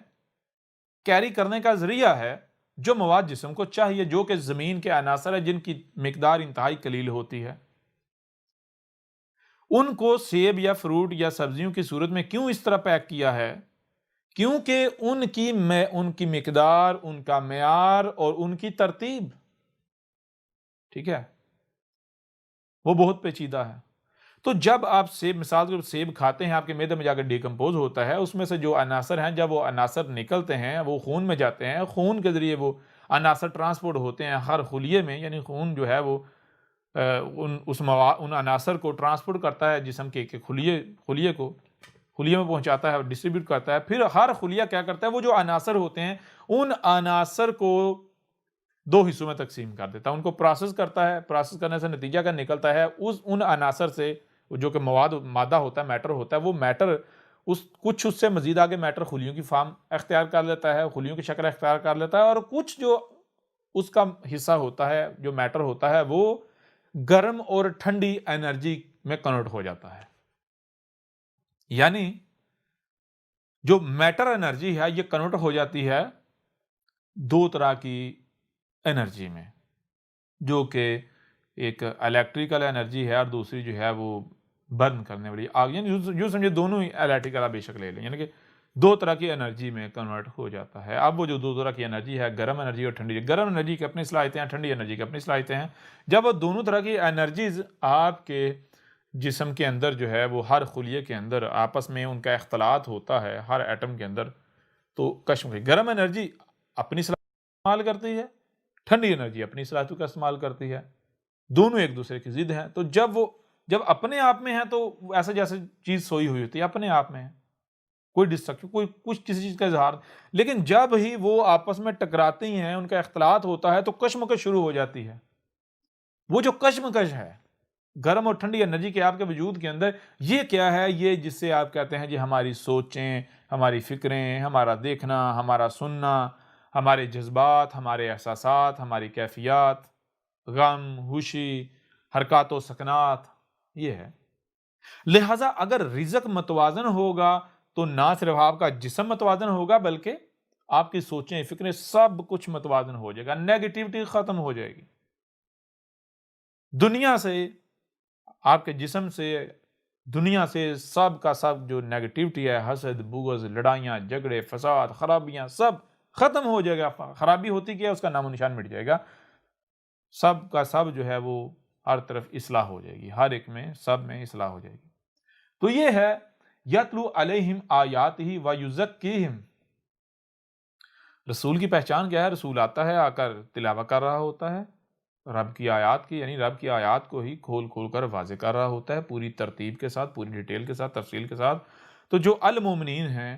کیری کرنے کا ذریعہ ہے، جو مواد جسم کو چاہیے، جو کہ زمین کے عناصر ہیں جن کی مقدار انتہائی قلیل ہوتی ہے۔ ان کو سیب یا فروٹ یا سبزیوں کی صورت میں کیوں اس طرح پیک کیا ہے؟ کیونکہ ان کی مقدار، ان کا معیار اور ان کی ترتیب، ٹھیک ہے، وہ بہت پیچیدہ ہے۔ تو جب آپ سیب، مثال کے سیب کھاتے ہیں، آپ کے معدے میں جا کر ڈیکمپوز ہوتا ہے، اس میں سے جو عناصر ہیں، جب وہ عناصر نکلتے ہیں وہ خون میں جاتے ہیں، خون کے ذریعے وہ عناصر ٹرانسپورٹ ہوتے ہیں ہر خلیے میں، یعنی خون جو ہے وہ ان عناصر کو ٹرانسپورٹ کرتا ہے جسم کے خلیے میں پہنچاتا ہے اور ڈسٹریبیوٹ کرتا ہے۔ پھر ہر خلیہ کیا کرتا ہے، وہ جو عناصر ہوتے ہیں ان عناصر کو دو حصوں میں تقسیم کر دیتا ہے، ان کو پروسیس کرتا ہے، پروسیس کرنے سے نتیجہ کیا نکلتا ہے، ان عناصر سے جو کہ مادہ ہوتا ہے، میٹر ہوتا ہے، وہ میٹر کچھ اس سے مزید آگے میٹر خلیوں کی فارم اختیار کر لیتا ہے، خلیوں کی شکل اختیار کر لیتا ہے، اور کچھ جو اس کا حصہ ہوتا ہے، جو میٹر ہوتا ہے، وہ گرم اور ٹھنڈی انرجی میں کنورٹ ہو جاتا ہے۔ یعنی جو میٹر انرجی ہے یہ کنورٹ ہو جاتی ہے دو طرح کی انرجی میں، جو کہ ایک الیکٹریکل انرجی ہے اور دوسری جو ہے وہ برن کرنے والی آگ، یعنی جو سمجھے دونوں ہی الیکٹریکل بے شک لے لیں، یعنی کہ دو طرح کی انرجی میں کنورٹ ہو جاتا ہے۔ اب وہ جو دو طرح کی انرجی ہے، گرم انرجی اور ٹھنڈی، گرم انرجی کی اپنی صلاحیتیں ہیں، ٹھنڈی انرجی کی اپنی صلاحیتیں ہیں۔ جب وہ دونوں طرح کی انرجیز آپ کے جسم کے اندر جو ہے وہ ہر خلیے کے اندر آپس میں ان کا اختلاط ہوتا ہے، ہر ایٹم کے اندر، تو کشم کی گرم انرجی اپنی صلاحیتوں کا استعمال کرتی ہے، ٹھنڈی انرجی اپنی صلاحیتوں کا استعمال کرتی ہے، دونوں ایک دوسرے کی ضد ہیں۔ تو جب اپنے آپ میں ہے تو ایسا جیسے چیز سوئی ہوئی ہوتی ہے، اپنے آپ میں ہے، کوئی ڈسٹرکشن، کوئی کچھ کسی چیز کا اظہار، لیکن جب ہی وہ آپس میں ٹکراتی ہیں، ان کا اختلاط ہوتا ہے تو کشمکش شروع ہو جاتی ہے۔ وہ جو کشمکش ہے گرم اور ٹھنڈی انرجی کے آپ کے وجود کے اندر، یہ کیا ہے؟ یہ جس سے آپ کہتے ہیں جی ہماری سوچیں، ہماری فکریں، ہمارا دیکھنا، ہمارا سننا، ہمارے جذبات، ہمارے احساسات، ہماری کیفیات، غم، خوشی، حرکات و سکنات، یہ ہے۔ لہٰذا اگر رزق متوازن ہوگا تو نہ صرف آپ کا جسم متوازن ہوگا بلکہ آپ کی سوچیں، فکریں، سب کچھ متوازن ہو جائے گا، نیگیٹیوٹی ختم ہو جائے گی دنیا سے، آپ کے جسم سے، دنیا سے، سب کا سب جو نیگیٹیوٹی ہے، حسد، بغض، لڑائیاں، جھگڑے، فساد، خرابیاں، سب ختم ہو جائے گا۔ خرابی ہوتی کیا ہے؟ اس کا نام و نشان مٹ جائے گا، سب کا سب جو ہے وہ ہر طرف اصلاح ہو جائے گی، ہر ایک میں، سب میں اصلاح ہو جائے گی۔ تو یہ ہے یتلو علیہم آیاتہ ویزکیہم۔ رسول کی پہچان کیا ہے؟ رسول آتا ہے، آ کر تلاوت کر رہا ہوتا ہے رب کی آیات کی، یعنی رب کی آیات کو ہی کھول کھول کر واضح کر رہا ہوتا ہے، پوری ترتیب کے ساتھ، پوری ڈیٹیل کے ساتھ، تفصیل کے ساتھ۔ تو جو المومنین ہیں،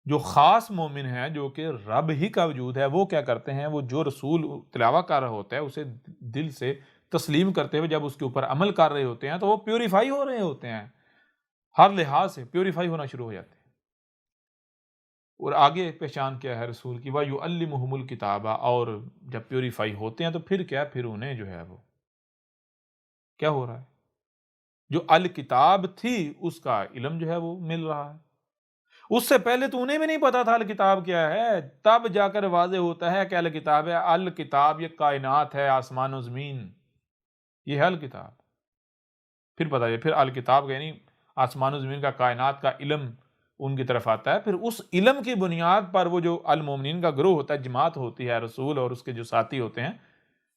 جو خاص مومن ہیں، جو کہ رب ہی کا وجود ہے، وہ کیا کرتے ہیں؟ وہ جو رسول تلاوت کر رہا ہوتا ہے اسے دل سے تسلیم کرتے ہوئے جب اس کے اوپر عمل کر رہے ہوتے ہیں تو وہ پیوریفائی ہو رہے ہوتے ہیں، ہر لحاظ سے پیوریفائی ہونا شروع ہو جاتے ہیں۔ اور آگے پہچان کیا ہے رسول کی؟ وَيُعَلِّمُهُمُ الْكِتَابَ، اور جب پیوریفائی ہوتے ہیں تو پھر کیا؟ پھر انہیں جو ہے وہ کیا ہو رہا ہے؟ جو الکتاب تھی اس کا علم جو ہے وہ مل رہا ہے۔ اس سے پہلے تو انہیں بھی نہیں پتا تھا الکتاب کیا ہے، تب جا کر واضح ہوتا ہے کہ الکتاب ہے۔ الکتاب یہ کائنات ہے، آسمان و زمین، یہ ہے الکتاب۔ پھر پتا ہے، پھر الکتاب یعنی آسمان و زمین کا، کائنات کا علم ان کی طرف آتا ہے۔ پھر اس علم کی بنیاد پر وہ جو المومنین کا گروہ ہوتا ہے، جماعت ہوتی ہے، رسول اور اس کے جو ساتھی ہوتے ہیں،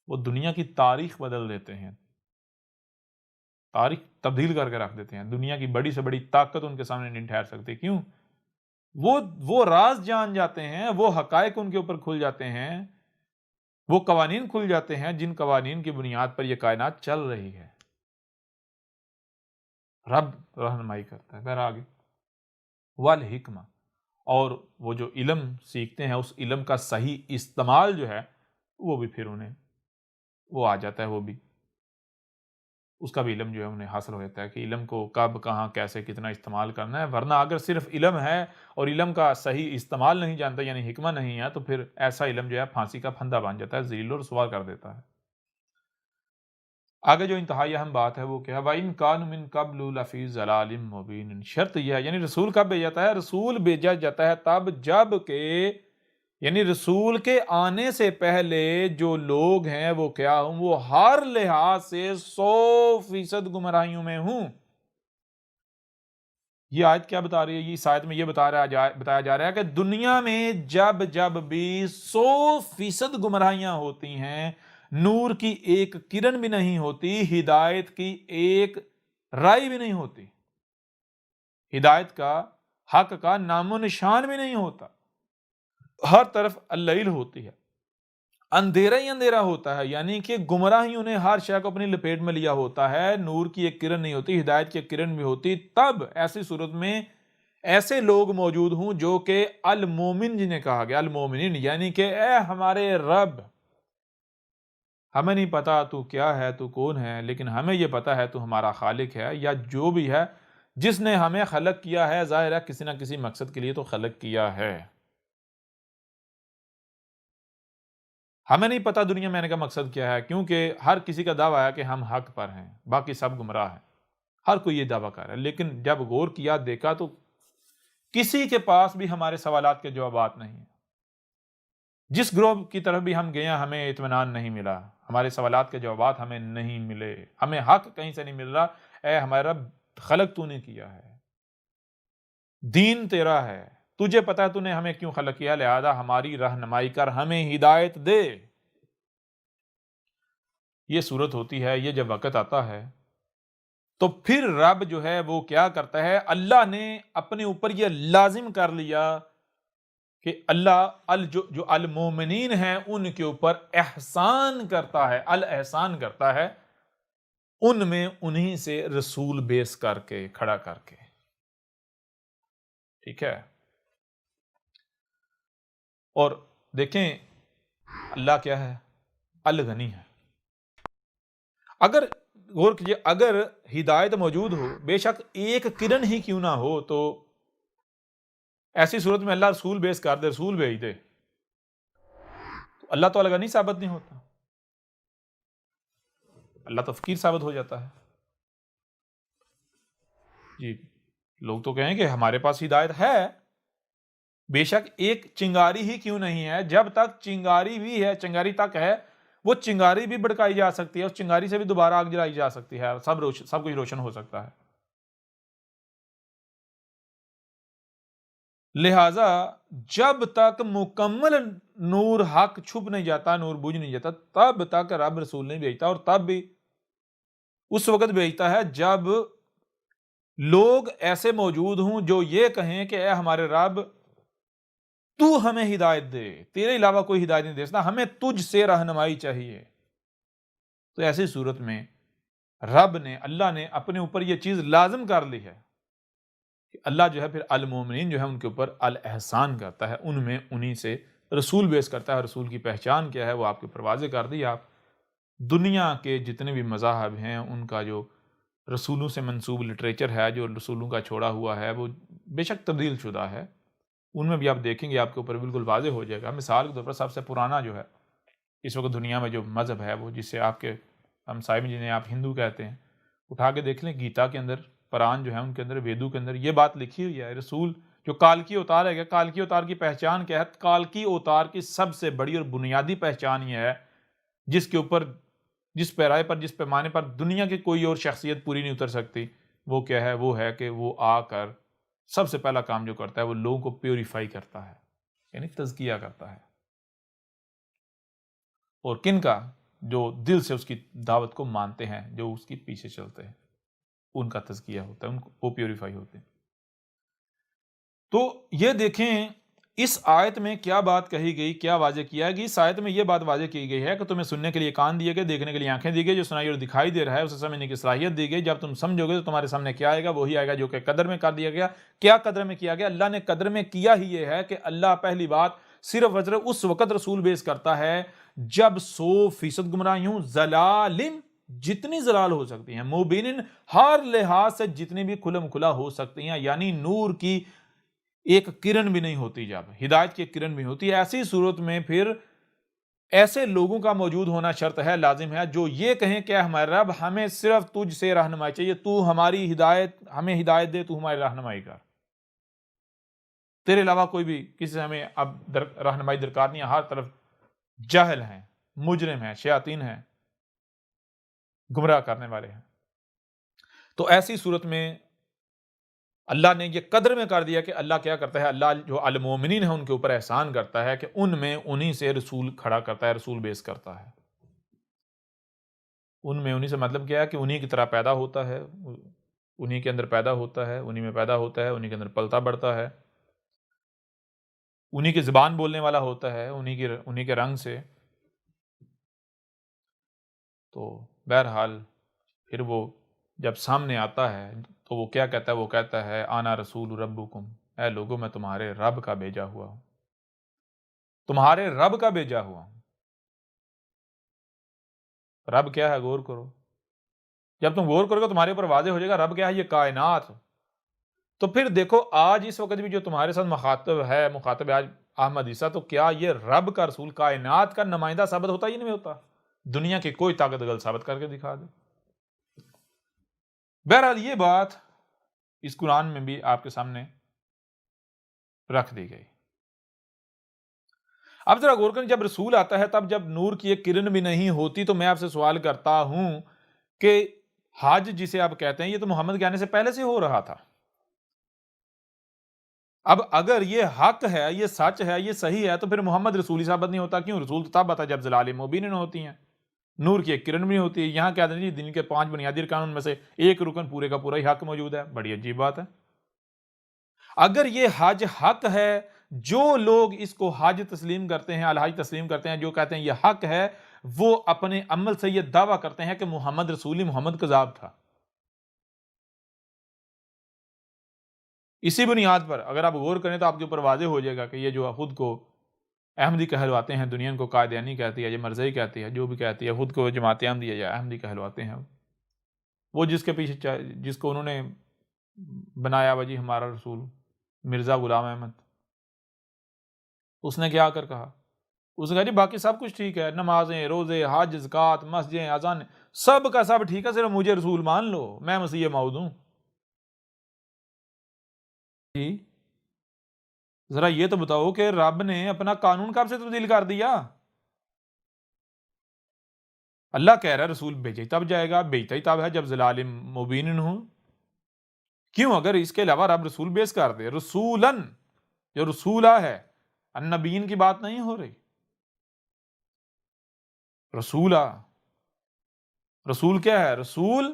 وہ دنیا کی تاریخ بدل دیتے ہیں، تاریخ تبدیل کر کے رکھ دیتے ہیں۔ دنیا کی بڑی سے بڑی طاقت ان کے سامنے نہیں ٹھہر سکتی۔ کیوں؟ وہ راز جان جاتے ہیں، وہ حقائق ان کے اوپر کھل جاتے ہیں، وہ قوانین کھل جاتے ہیں جن قوانین کی بنیاد پر یہ کائنات چل رہی ہے۔ رب رہنمائی کرتا ہے۔ پھر آگے والحکمہ، اور وہ جو علم سیکھتے ہیں اس علم کا صحیح استعمال جو ہے وہ بھی پھر انہیں وہ آ جاتا ہے، وہ بھی اس کا بھی علم جو ہے انہیں حاصل ہو جاتا ہے کہ علم کو کب، کہاں، کیسے، کتنا استعمال کرنا ہے۔ ورنہ اگر صرف علم ہے اور علم کا صحیح استعمال نہیں جانتا، یعنی حکمہ نہیں ہے، تو پھر ایسا علم جو ہے پھانسی کا پھندا بن جاتا ہے، ذلیل و رسوا کر دیتا ہے۔ آگے جو انتہائی اہم بات ہے وہ کیا ہے؟ وَإِن كَانُوا مِن قَبْلُ لَفِي ضَلَالٍ مُّبِينٍ۔ شرط یہ ہے، یعنی رسول کب بھیجا جاتا ہے؟ رسول بھیجا جاتا ہے تب جب کہ، یعنی رسول کے آنے سے پہلے جو لوگ ہیں وہ کیا ہوں؟ وہ ہر لحاظ سے 100% گمراہیوں میں ہوں۔ یہ آیت کیا بتا رہی ہے؟ اس آیت میں یہ بتایا جا رہا ہے کہ دنیا میں جب بھی 100% گمراہیاں ہوتی ہیں، نور کی ایک کرن بھی نہیں ہوتی، ہدایت کی ایک رائے بھی نہیں ہوتی، ہدایت کا، حق کا نام و نشان بھی نہیں ہوتا، ہر طرف اللیل ہوتی ہے، اندھیرا ہی اندھیرا ہوتا ہے، یعنی کہ گمراہیوں نے ہر شے کو اپنی لپیٹ میں لیا ہوتا ہے، نور کی ایک کرن نہیں ہوتی، ہدایت کی ایک کرن بھی ہوتی، تب ایسی صورت میں ایسے لوگ موجود ہوں جو کہ المومن جنہیں کہا گیا، المومنین، یعنی کہ اے ہمارے رب، ہمیں نہیں پتا تو کیا ہے، تو کون ہے، لیکن ہمیں یہ پتا ہے تو ہمارا خالق ہے، یا جو بھی ہے جس نے ہمیں خلق کیا ہے، ظاہر ہے کسی نہ کسی مقصد کے لیے تو خلق کیا ہے۔ ہمیں نہیں پتا دنیا میں آنے کا مقصد کیا ہے، کیونکہ ہر کسی کا دعویٰ ہے کہ ہم حق پر ہیں، باقی سب گمراہ ہیں، ہر کوئی یہ دعویٰ کر رہا ہے، لیکن جب غور کیا، دیکھا تو کسی کے پاس بھی ہمارے سوالات کے جوابات نہیں ہیں۔ جس گروہ کی طرف بھی ہم گئے ہمیں اطمینان نہیں ملا، ہمارے سوالات کے جوابات ہمیں نہیں ملے، ہمیں حق کہیں سے نہیں مل رہا۔ اے ہمارا رب، خلق تو نے کیا ہے، دین تیرا ہے، تجھے پتا ہے تو نے ہمیں کیوں خلق کیا، لہذا ہماری رہنمائی کر، ہمیں ہدایت دے۔ یہ صورت ہوتی ہے، یہ جب وقت آتا ہے تو پھر رب جو ہے وہ کیا کرتا ہے؟ اللہ نے اپنے اوپر یہ لازم کر لیا کہ اللہ جو المومنین ہیں ان کے اوپر احسان کرتا ہے، الاحسان کرتا ہے، ان میں انہی سے رسول بیس کر کے، کھڑا کر کے، ٹھیک ہے۔ اور دیکھیں اللہ کیا ہے؟ الغنی ہے، اگر غور کیجیے، اگر ہدایت موجود ہو، بے شک ایک کرن ہی کیوں نہ ہو، تو ایسی صورت میں اللہ رسول بیس کر دے، رسول بھیج دے، تو اللہ تو غنی ثابت نہیں ہوتا، اللہ تو فقیر ثابت ہو جاتا ہے۔ جی، لوگ تو کہیں کہ ہمارے پاس ہدایت ہے، بے شک ایک چنگاری ہی کیوں نہیں ہے، جب تک چنگاری بھی ہے، چنگاری تک ہے، وہ چنگاری بھی بھڑکائی جا سکتی ہے، اس چنگاری سے بھی دوبارہ آگ جلائی جا سکتی ہے، سب کچھ روشن ہو سکتا ہے۔ لہذا جب تک مکمل نور حق چھپ نہیں جاتا، نور بجھ نہیں جاتا، تب تک رب رسول نہیں بھیجتا، اور تب بھی اس وقت بھیجتا ہے جب لوگ ایسے موجود ہوں جو یہ کہیں کہ اے ہمارے رب، تو ہمیں ہدایت دے، تیرے علاوہ کوئی ہدایت نہیں دے سکتا، ہمیں تجھ سے رہنمائی چاہیے۔ تو ایسی صورت میں رب نے، اللہ نے اپنے اوپر یہ چیز لازم کر لی ہے کہ اللہ جو ہے پھر المومنین جو ہے ان کے اوپر الاحسان کرتا ہے، ان میں انہی سے رسول بیس کرتا ہے۔ رسول کی پہچان کیا ہے وہ آپ کے اوپر واضح کر دی۔ آپ دنیا کے جتنے بھی مذاہب ہیں ان کا جو رسولوں سے منسوب لٹریچر ہے، جو رسولوں کا چھوڑا ہوا ہے، وہ بے شک تبدیل شدہ ہے، ان میں بھی آپ دیکھیں گے آپ کے اوپر بالکل واضح ہو جائے گا۔ مثال کے طور پر سب سے پرانا جو ہے اس وقت دنیا میں جو مذہب ہے، وہ جسے آپ کے ہمسائے میں جنہیں آپ ہندو کہتے ہیں، اٹھا کے دیکھ لیں گیتا کے اندر، پران جو ہے ان کے اندر، ویدوں کے اندر یہ بات لکھی ہوئی ہے۔ رسول جو کالکی اوتار ہے، کالکی اوتار کی پہچان کیا ہے؟ کالکی اوتار کی سب سے بڑی اور بنیادی پہچان یہ ہے، جس کے اوپر، جس پیرائے پر، جس پیمانے پر دنیا کی کوئی اور شخصیت پوری نہیں اتر سکتی، وہ کیا ہے؟ وہ ہے کہ وہ آ کر سب سے پہلا کام جو کرتا ہے وہ لوگوں کو پیوریفائی کرتا ہے، یعنی تزکیہ کرتا ہے، اور کن کا؟ جو دل سے اس کی دعوت کو مانتے ہیں، جو اس کے پیچھے چلتے ہیں، ان کا تزکیہ ہوتا ہے، ان کو وہ پیوریفائی ہوتے ہیں۔ تو یہ دیکھیں اس آیت میں کیا بات کہی گئی، کیا واضح کیا ہے کہ اس آیت میں یہ بات واضح کی گئی ہے کہ تمہیں سننے کے لیے کان دیے گئے، دیکھنے کے لیے آنکھیں دی گئی، جو سنائی اور دکھائی دے رہا ہے اسے سمجھنے کی صلاحیت دی گئی۔ جب تم سمجھو گے تو تمہارے سامنے کیا آئے گا؟ وہی آئے گا جو کہ قدر میں کر دیا گیا۔ کیا قدر میں کیا گیا؟ اللہ نے قدر میں کیا ہی یہ ہے کہ اللہ پہلی بات صرف وزر اس وقت رسول بیس کرتا ہے جب 100% گمراہیوں، ضلالن، جتنی ضلال ہو سکتی ہیں، مبینن، ہر لحاظ سے جتنی بھی کھلم کھلا ہو سکتی ہیں، یعنی نور کی ایک کرن بھی نہیں ہوتی، جب ہدایت کی ایک کرن بھی ہوتی ہے، ایسی صورت میں پھر ایسے لوگوں کا موجود ہونا شرط ہے، لازم ہے، جو یہ کہیں کہ ہمارے رب ہمیں صرف تجھ سے رہنمائی چاہیے، تو ہماری ہدایت، ہمیں ہدایت دے، تو ہماری رہنمائی کر، تیرے علاوہ کوئی بھی کسی سے ہمیں اب رہنمائی درکار نہیں ہے، ہر طرف جاہل ہیں، مجرم ہیں، شیاطین ہیں، گمراہ کرنے والے ہیں۔ تو ایسی صورت میں اللہ نے یہ قدر میں کر دیا کہ اللہ کیا کرتا ہے؟ اللہ جو المومنین ہیں ان کے اوپر احسان کرتا ہے کہ ان میں انہی سے رسول کھڑا کرتا ہے، رسول بیس کرتا ہے۔ ان میں انہی سے مطلب کیا ہے کہ انہی کی طرح پیدا ہوتا ہے، انہی کے اندر پیدا ہوتا ہے، انہی میں پیدا ہوتا ہے، انہی کے اندر پلتا بڑھتا ہے، انہی کی زبان بولنے والا ہوتا ہے، انہی کے رنگ سے۔ تو بہرحال پھر وہ جب سامنے آتا ہے تو وہ کیا کہتا ہے؟ وہ کہتا ہے آنا رسول ربکم، اے لوگوں میں تمہارے رب کا بھیجا ہوا ہوں، تمہارے رب کا بھیجا ہوا ہوں۔ رب کیا ہے؟ غور کرو، جب تم غور کرو گے تمہارے اوپر واضح ہو جائے گا رب کیا ہے، یہ کائنات۔ تو پھر دیکھو آج اس وقت بھی جو تمہارے ساتھ مخاطب ہے آج احمد عیسیٰ، تو کیا یہ رب کا رسول کائنات کا نمائندہ ثابت ہوتا ہی نہیں ہوتا؟ دنیا کی کوئی طاقت غل ثابت کر کے دکھا دے۔ بہرحال یہ بات اس قرآن میں بھی آپ کے سامنے رکھ دی گئی۔ اب ذرا غور کریں، جب رسول آتا ہے تب جب نور کی ایک کرن بھی نہیں ہوتی، تو میں آپ سے سوال کرتا ہوں کہ حج جسے آپ کہتے ہیں یہ تو محمد کے آنے سے پہلے سے ہو رہا تھا۔ اب اگر یہ حق ہے، یہ سچ ہے، یہ صحیح ہے، تو پھر محمد رسول ثابت نہیں ہوتا؟ کیوں؟ رسول تو تب آتا جب ضلال مبین ہوتی ہیں، نور کی ایک کرن بھی ہوتی ہے۔ یہاں کہتے ہیں جی دین کے 5 بنیادی ارکان میں سے ایک رکن پورے کا پورا ہی حق موجود ہے۔ بڑی عجیب بات ہے۔ اگر یہ حج حق ہے، جو لوگ اس کو حج تسلیم کرتے ہیں، الحج تسلیم کرتے ہیں، جو کہتے ہیں یہ حق ہے، وہ اپنے عمل سے یہ دعویٰ کرتے ہیں کہ محمد رسول، محمد کذاب تھا۔ اسی بنیاد پر اگر آپ غور کریں تو آپ کے اوپر واضح ہو جائے گا کہ یہ جو خود کو احمدی کہلواتے ہیں، دنیا ان کو قادیانی کہتی ہے، یہ مرزائی کہتی ہے، جو بھی کہتی ہے، خود کو جماعت احمدیہ یا احمدی کہلواتے ہیں، وہ جس کے پیچھے جس کو انہوں نے بنایا ہوا جی ہمارا رسول مرزا غلام احمد، اس نے کیا کہا، اس نے کہا جی باقی سب کچھ ٹھیک ہے، نمازیں، روزے، حج، زکوٰۃ، مسجدیں، اذان، سب کا سب ٹھیک ہے، صرف مجھے رسول مان لو، میں مسیح موعود ہوں۔ جی ذرا یہ تو بتاؤ کہ رب نے اپنا قانون کب سے تبدیل کر دیا؟ اللہ کہہ رہا ہے رسول بھیجے تب جائے گا، بھیجتا ہی تب ہے جب ضلال مبین ہوں۔ کیوں؟ اگر اس کے علاوہ رب رسول بیس کر دے، رسولن جو رسولہ ہے، النبیین کی بات نہیں ہو رہی، رسولہ، رسول کیا ہے؟ رسول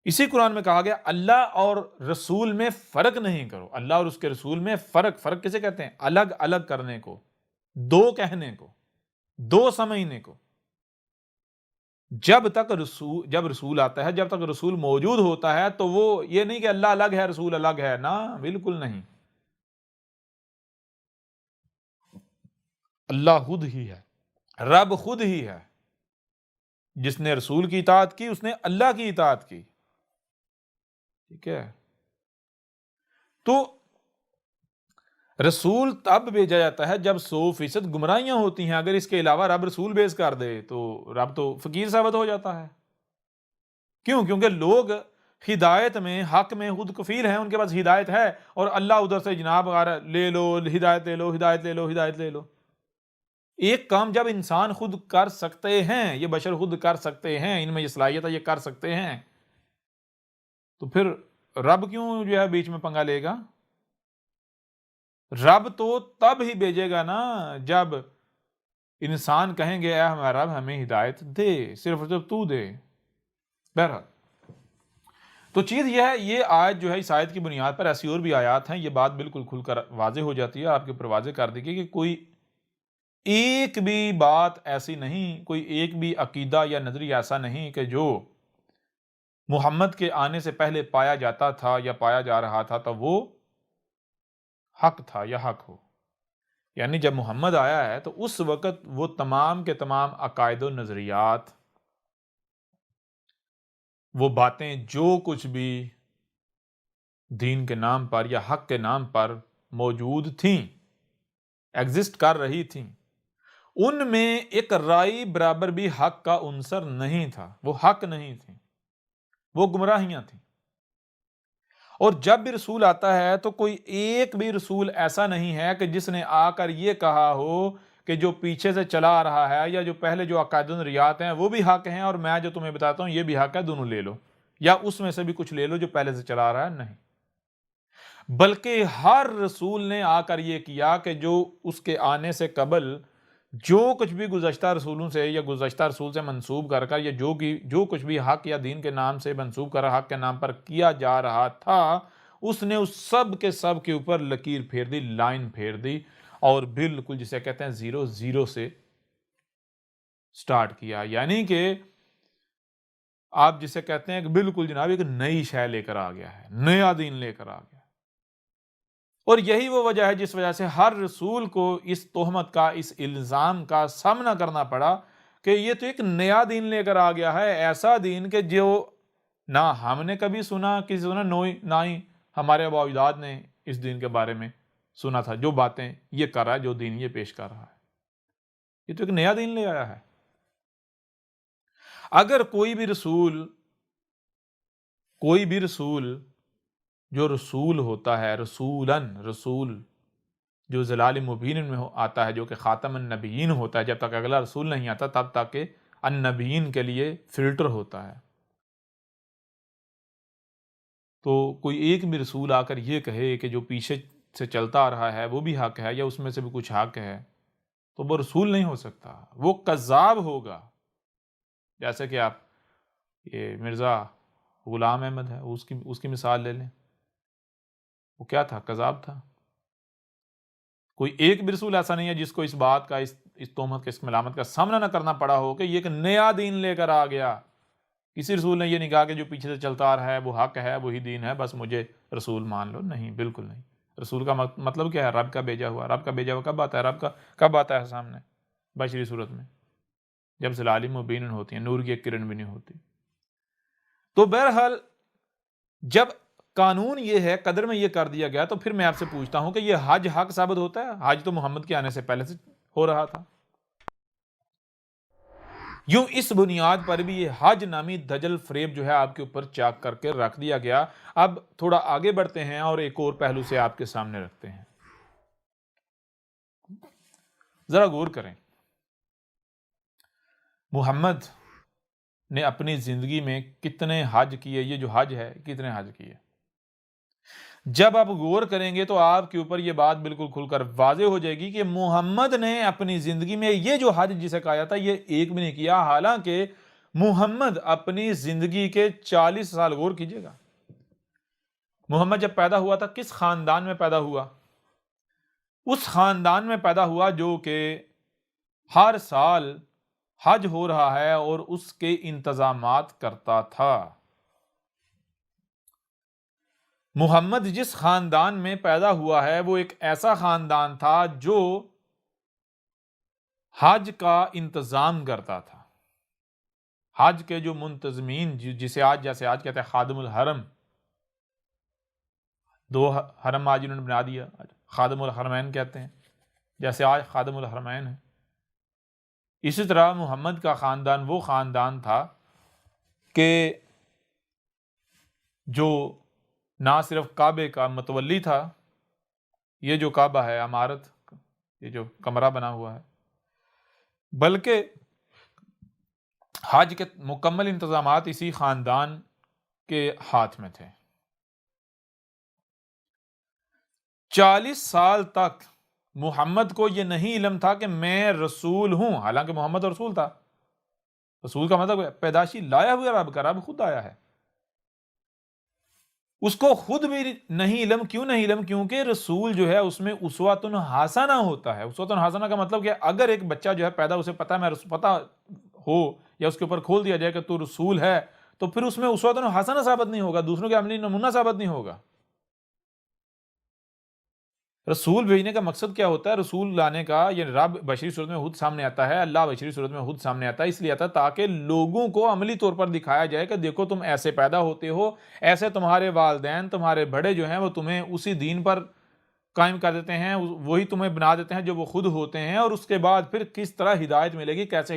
اسی قرآن میں کہا گیا اللہ اور رسول میں فرق نہیں کرو، اللہ اور اس کے رسول میں فرق کسے کہتے ہیں؟ الگ الگ کرنے کو، دو کہنے کو، دو سمجھنے کو۔ جب رسول آتا ہے، جب تک رسول موجود ہوتا ہے تو وہ یہ نہیں کہ اللہ الگ ہے رسول الگ ہے، نا بالکل نہیں، اللہ خود ہی ہے، رب خود ہی ہے، جس نے رسول کی اطاعت کی اس نے اللہ کی اطاعت کی، ٹھیک ہے؟ تو رسول تب بھیجا جاتا ہے جب 100% گمراہیاں ہوتی ہیں، اگر اس کے علاوہ رب رسول بیس کر دے تو رب تو فقیر ثابت ہو جاتا ہے۔ کیوں؟ کیونکہ لوگ ہدایت میں، حق میں خود کفیل ہیں، ان کے پاس ہدایت ہے، اور اللہ ادھر سے جناب لے لو، ہدایت لے لو، ہدایت لے لو، ہدایت لے لو۔ ایک کام جب انسان خود کر سکتے ہیں، یہ بشر خود کر سکتے ہیں، ان میں یہ صلاحیت ہے، یہ کر سکتے ہیں، تو پھر رب کیوں جو ہے بیچ میں پنگا لے گا؟ رب تو تب ہی بھیجے گا نا جب انسان کہیں گے اے ہمارا رب ہمیں ہدایت دے، صرف جب تو دے۔ بہرحال تو چیز یہ ہے، یہ آیت جو ہے اس آیت کی بنیاد پر ایسی اور بھی آیات ہیں، یہ بات بالکل کھل کر واضح ہو جاتی ہے، آپ کے اوپر واضح کر دی گئی کہ کوئی ایک بھی بات ایسی نہیں، کوئی ایک بھی عقیدہ یا نظریہ ایسا نہیں کہ جو محمد کے آنے سے پہلے پایا جاتا تھا یا پایا جا رہا تھا تو وہ حق تھا یا حق ہو۔ یعنی جب محمد آیا ہے تو اس وقت وہ تمام کے تمام عقائد و نظریات، وہ باتیں جو کچھ بھی دین کے نام پر یا حق کے نام پر موجود تھیں، ایگزسٹ کر رہی تھیں، ان میں ایک رائی برابر بھی حق کا عنصر نہیں تھا، وہ حق نہیں تھی، وہ گمراہیاں تھیں۔ اور جب بھی رسول آتا ہے تو کوئی ایک بھی رسول ایسا نہیں ہے کہ جس نے آ کر یہ کہا ہو کہ جو پیچھے سے چلا آ رہا ہے یا جو پہلے جو عقائد و نظریات ہیں وہ بھی حق ہیں، اور میں جو تمہیں بتاتا ہوں یہ بھی حق ہے، دونوں لے لو، یا اس میں سے بھی کچھ لے لو جو پہلے سے چلا آ رہا ہے، نہیں۔ بلکہ ہر رسول نے آ کر یہ کیا کہ جو اس کے آنے سے قبل جو کچھ بھی گزشتہ رسولوں سے یا گزشتہ رسول سے منسوب کر یا جو کچھ بھی حق یا دین کے نام سے منسوب کر حق کے نام پر کیا جا رہا تھا، اس نے اس سب کے اوپر لکیر پھیر دی، لائن پھیر دی، اور بالکل جسے کہتے ہیں 0 سے سٹارٹ کیا۔ یعنی کہ آپ جسے کہتے ہیں کہ بالکل جناب ایک نئی شے لے کر آ گیا ہے، نیا دین لے کر آ گیا۔ اور یہی وہ وجہ ہے جس وجہ سے ہر رسول کو اس تہمت کا، اس الزام کا سامنا کرنا پڑا کہ یہ تو ایک نیا دین لے کر آ گیا ہے، ایسا دین کہ جو نہ ہم نے کبھی سنا کسی نے، نہ ہی ہمارے آباء و اجداد نے اس دین کے بارے میں سنا تھا، جو باتیں یہ کر رہا ہے، جو دین یہ پیش کر رہا ہے، یہ تو ایک نیا دین لے آیا ہے۔ اگر کوئی بھی رسول جو رسول ہوتا ہے، رسول جو ضلال مبین میں آتا ہے، جو کہ خاتم النبیین ہوتا ہے، جب تک اگلا رسول نہیں آتا تب تک کہ النبیین کے لیے فلٹر ہوتا ہے، تو کوئی ایک بھی رسول آ کر یہ کہے کہ جو پیچھے سے چلتا آ رہا ہے وہ بھی حق ہے یا اس میں سے بھی کچھ حق ہے، تو وہ رسول نہیں ہو سکتا، وہ کذاب ہوگا۔ جیسے کہ آپ یہ مرزا غلام احمد ہے، اس کی مثال لے لیں، وہ کیا تھا؟ کذاب تھا۔ کوئی ایک بھی رسول ایسا نہیں ہے جس کو اس بات کا، اس تہمت کا، اس ملامت کا سامنا نہ کرنا پڑا ہو کہ یہ ایک نیا دین لے کر آ گیا۔ کسی رسول نے یہ نہیں کہا کہ جو پیچھے سے چلتا آ رہا ہے وہ حق ہے، وہی دین ہے، بس مجھے رسول مان لو، نہیں، بالکل نہیں۔ رسول کا مطلب کیا ہے؟ رب کا بھیجا ہوا. رب کا بھیجا ہوا کب آتا ہے؟ رب کا کب آتا ہے سامنے؟ بشری صورت میں، جب ظلال مبین ہوتی ہیں، نور کی ایک کرن بھی نہیں ہوتی. تو بہرحال جب قانون یہ ہے، قدر میں یہ کر دیا گیا، تو پھر میں آپ سے پوچھتا ہوں کہ یہ حج حق ثابت ہوتا ہے؟ حج تو محمد کے آنے سے پہلے سے ہو رہا تھا. یوں اس بنیاد پر بھی یہ حج نامی دجل فریب جو ہے آپ کے اوپر چاک کر کے رکھ دیا گیا. اب تھوڑا آگے بڑھتے ہیں اور ایک اور پہلو سے آپ کے سامنے رکھتے ہیں. ذرا غور کریں، محمد نے اپنی زندگی میں کتنے حج کیے؟ یہ جو حج ہے کتنے حج کیے؟ جب آپ غور کریں گے تو آپ کے اوپر یہ بات بالکل کھل کر واضح ہو جائے گی کہ محمد نے اپنی زندگی میں یہ جو حج جسے کہا جاتا ہے یہ ایک بھی نہیں کیا. حالانکہ محمد اپنی زندگی کے 40 سال، غور کیجئے گا، محمد جب پیدا ہوا تھا کس خاندان میں پیدا ہوا؟ اس خاندان میں پیدا ہوا جو کہ ہر سال حج ہو رہا ہے اور اس کے انتظامات کرتا تھا. محمد جس خاندان میں پیدا ہوا ہے وہ ایک ایسا خاندان تھا جو حج کا انتظام کرتا تھا. حج کے جو منتظمین، جسے جیسے آج کہتے ہیں خادم الحرم، 2 حرم آج انہوں نے بنا دیا، خادم الحرمین کہتے ہیں، جیسے آج خادم الحرمین ہے. اسی طرح محمد کا خاندان وہ خاندان تھا کہ جو نہ صرف کعبے کا متولی تھا، یہ جو کعبہ ہے عمارت، یہ جو کمرہ بنا ہوا ہے، بلکہ حج کے مکمل انتظامات اسی خاندان کے ہاتھ میں تھے. 40 سال تک محمد کو یہ نہیں علم تھا کہ میں رسول ہوں، حالانکہ محمد رسول تھا. رسول کا مطلب پیدائشی لایا ہوا رب کا، رب خود آیا ہے. اس کو خود بھی نہیں علم. کیوں نہیں علم؟ کیونکہ رسول جو ہے اس میں اسوۃ حسنہ ہوتا ہے. اسوۃ حسنہ کا مطلب کہ اگر ایک بچہ جو ہے پیدا، اسے پتا میں پتا ہو یا اس کے اوپر کھول دیا جائے کہ تو رسول ہے، تو پھر اس میں اسوۃ حسنہ ثابت نہیں ہوگا، دوسروں کے عملی نمونہ ثابت نہیں ہوگا. رسول بھیجنے کا مقصد کیا ہوتا ہے؟ رسول لانے کا، یہ رب بشری صورت میں خود سامنے آتا ہے، اللہ بشری صورت میں خود سامنے آتا ہے، اس لیے آتا ہے تاکہ لوگوں کو عملی طور پر دکھایا جائے کہ دیکھو تم ایسے پیدا ہوتے ہو، ایسے تمہارے والدین، تمہارے بڑے جو ہیں وہ تمہیں اسی دین پر قائم کر دیتے ہیں، وہی تمہیں بنا دیتے ہیں جو وہ خود ہوتے ہیں، اور اس کے بعد پھر کس طرح ہدایت ملے گی، کیسے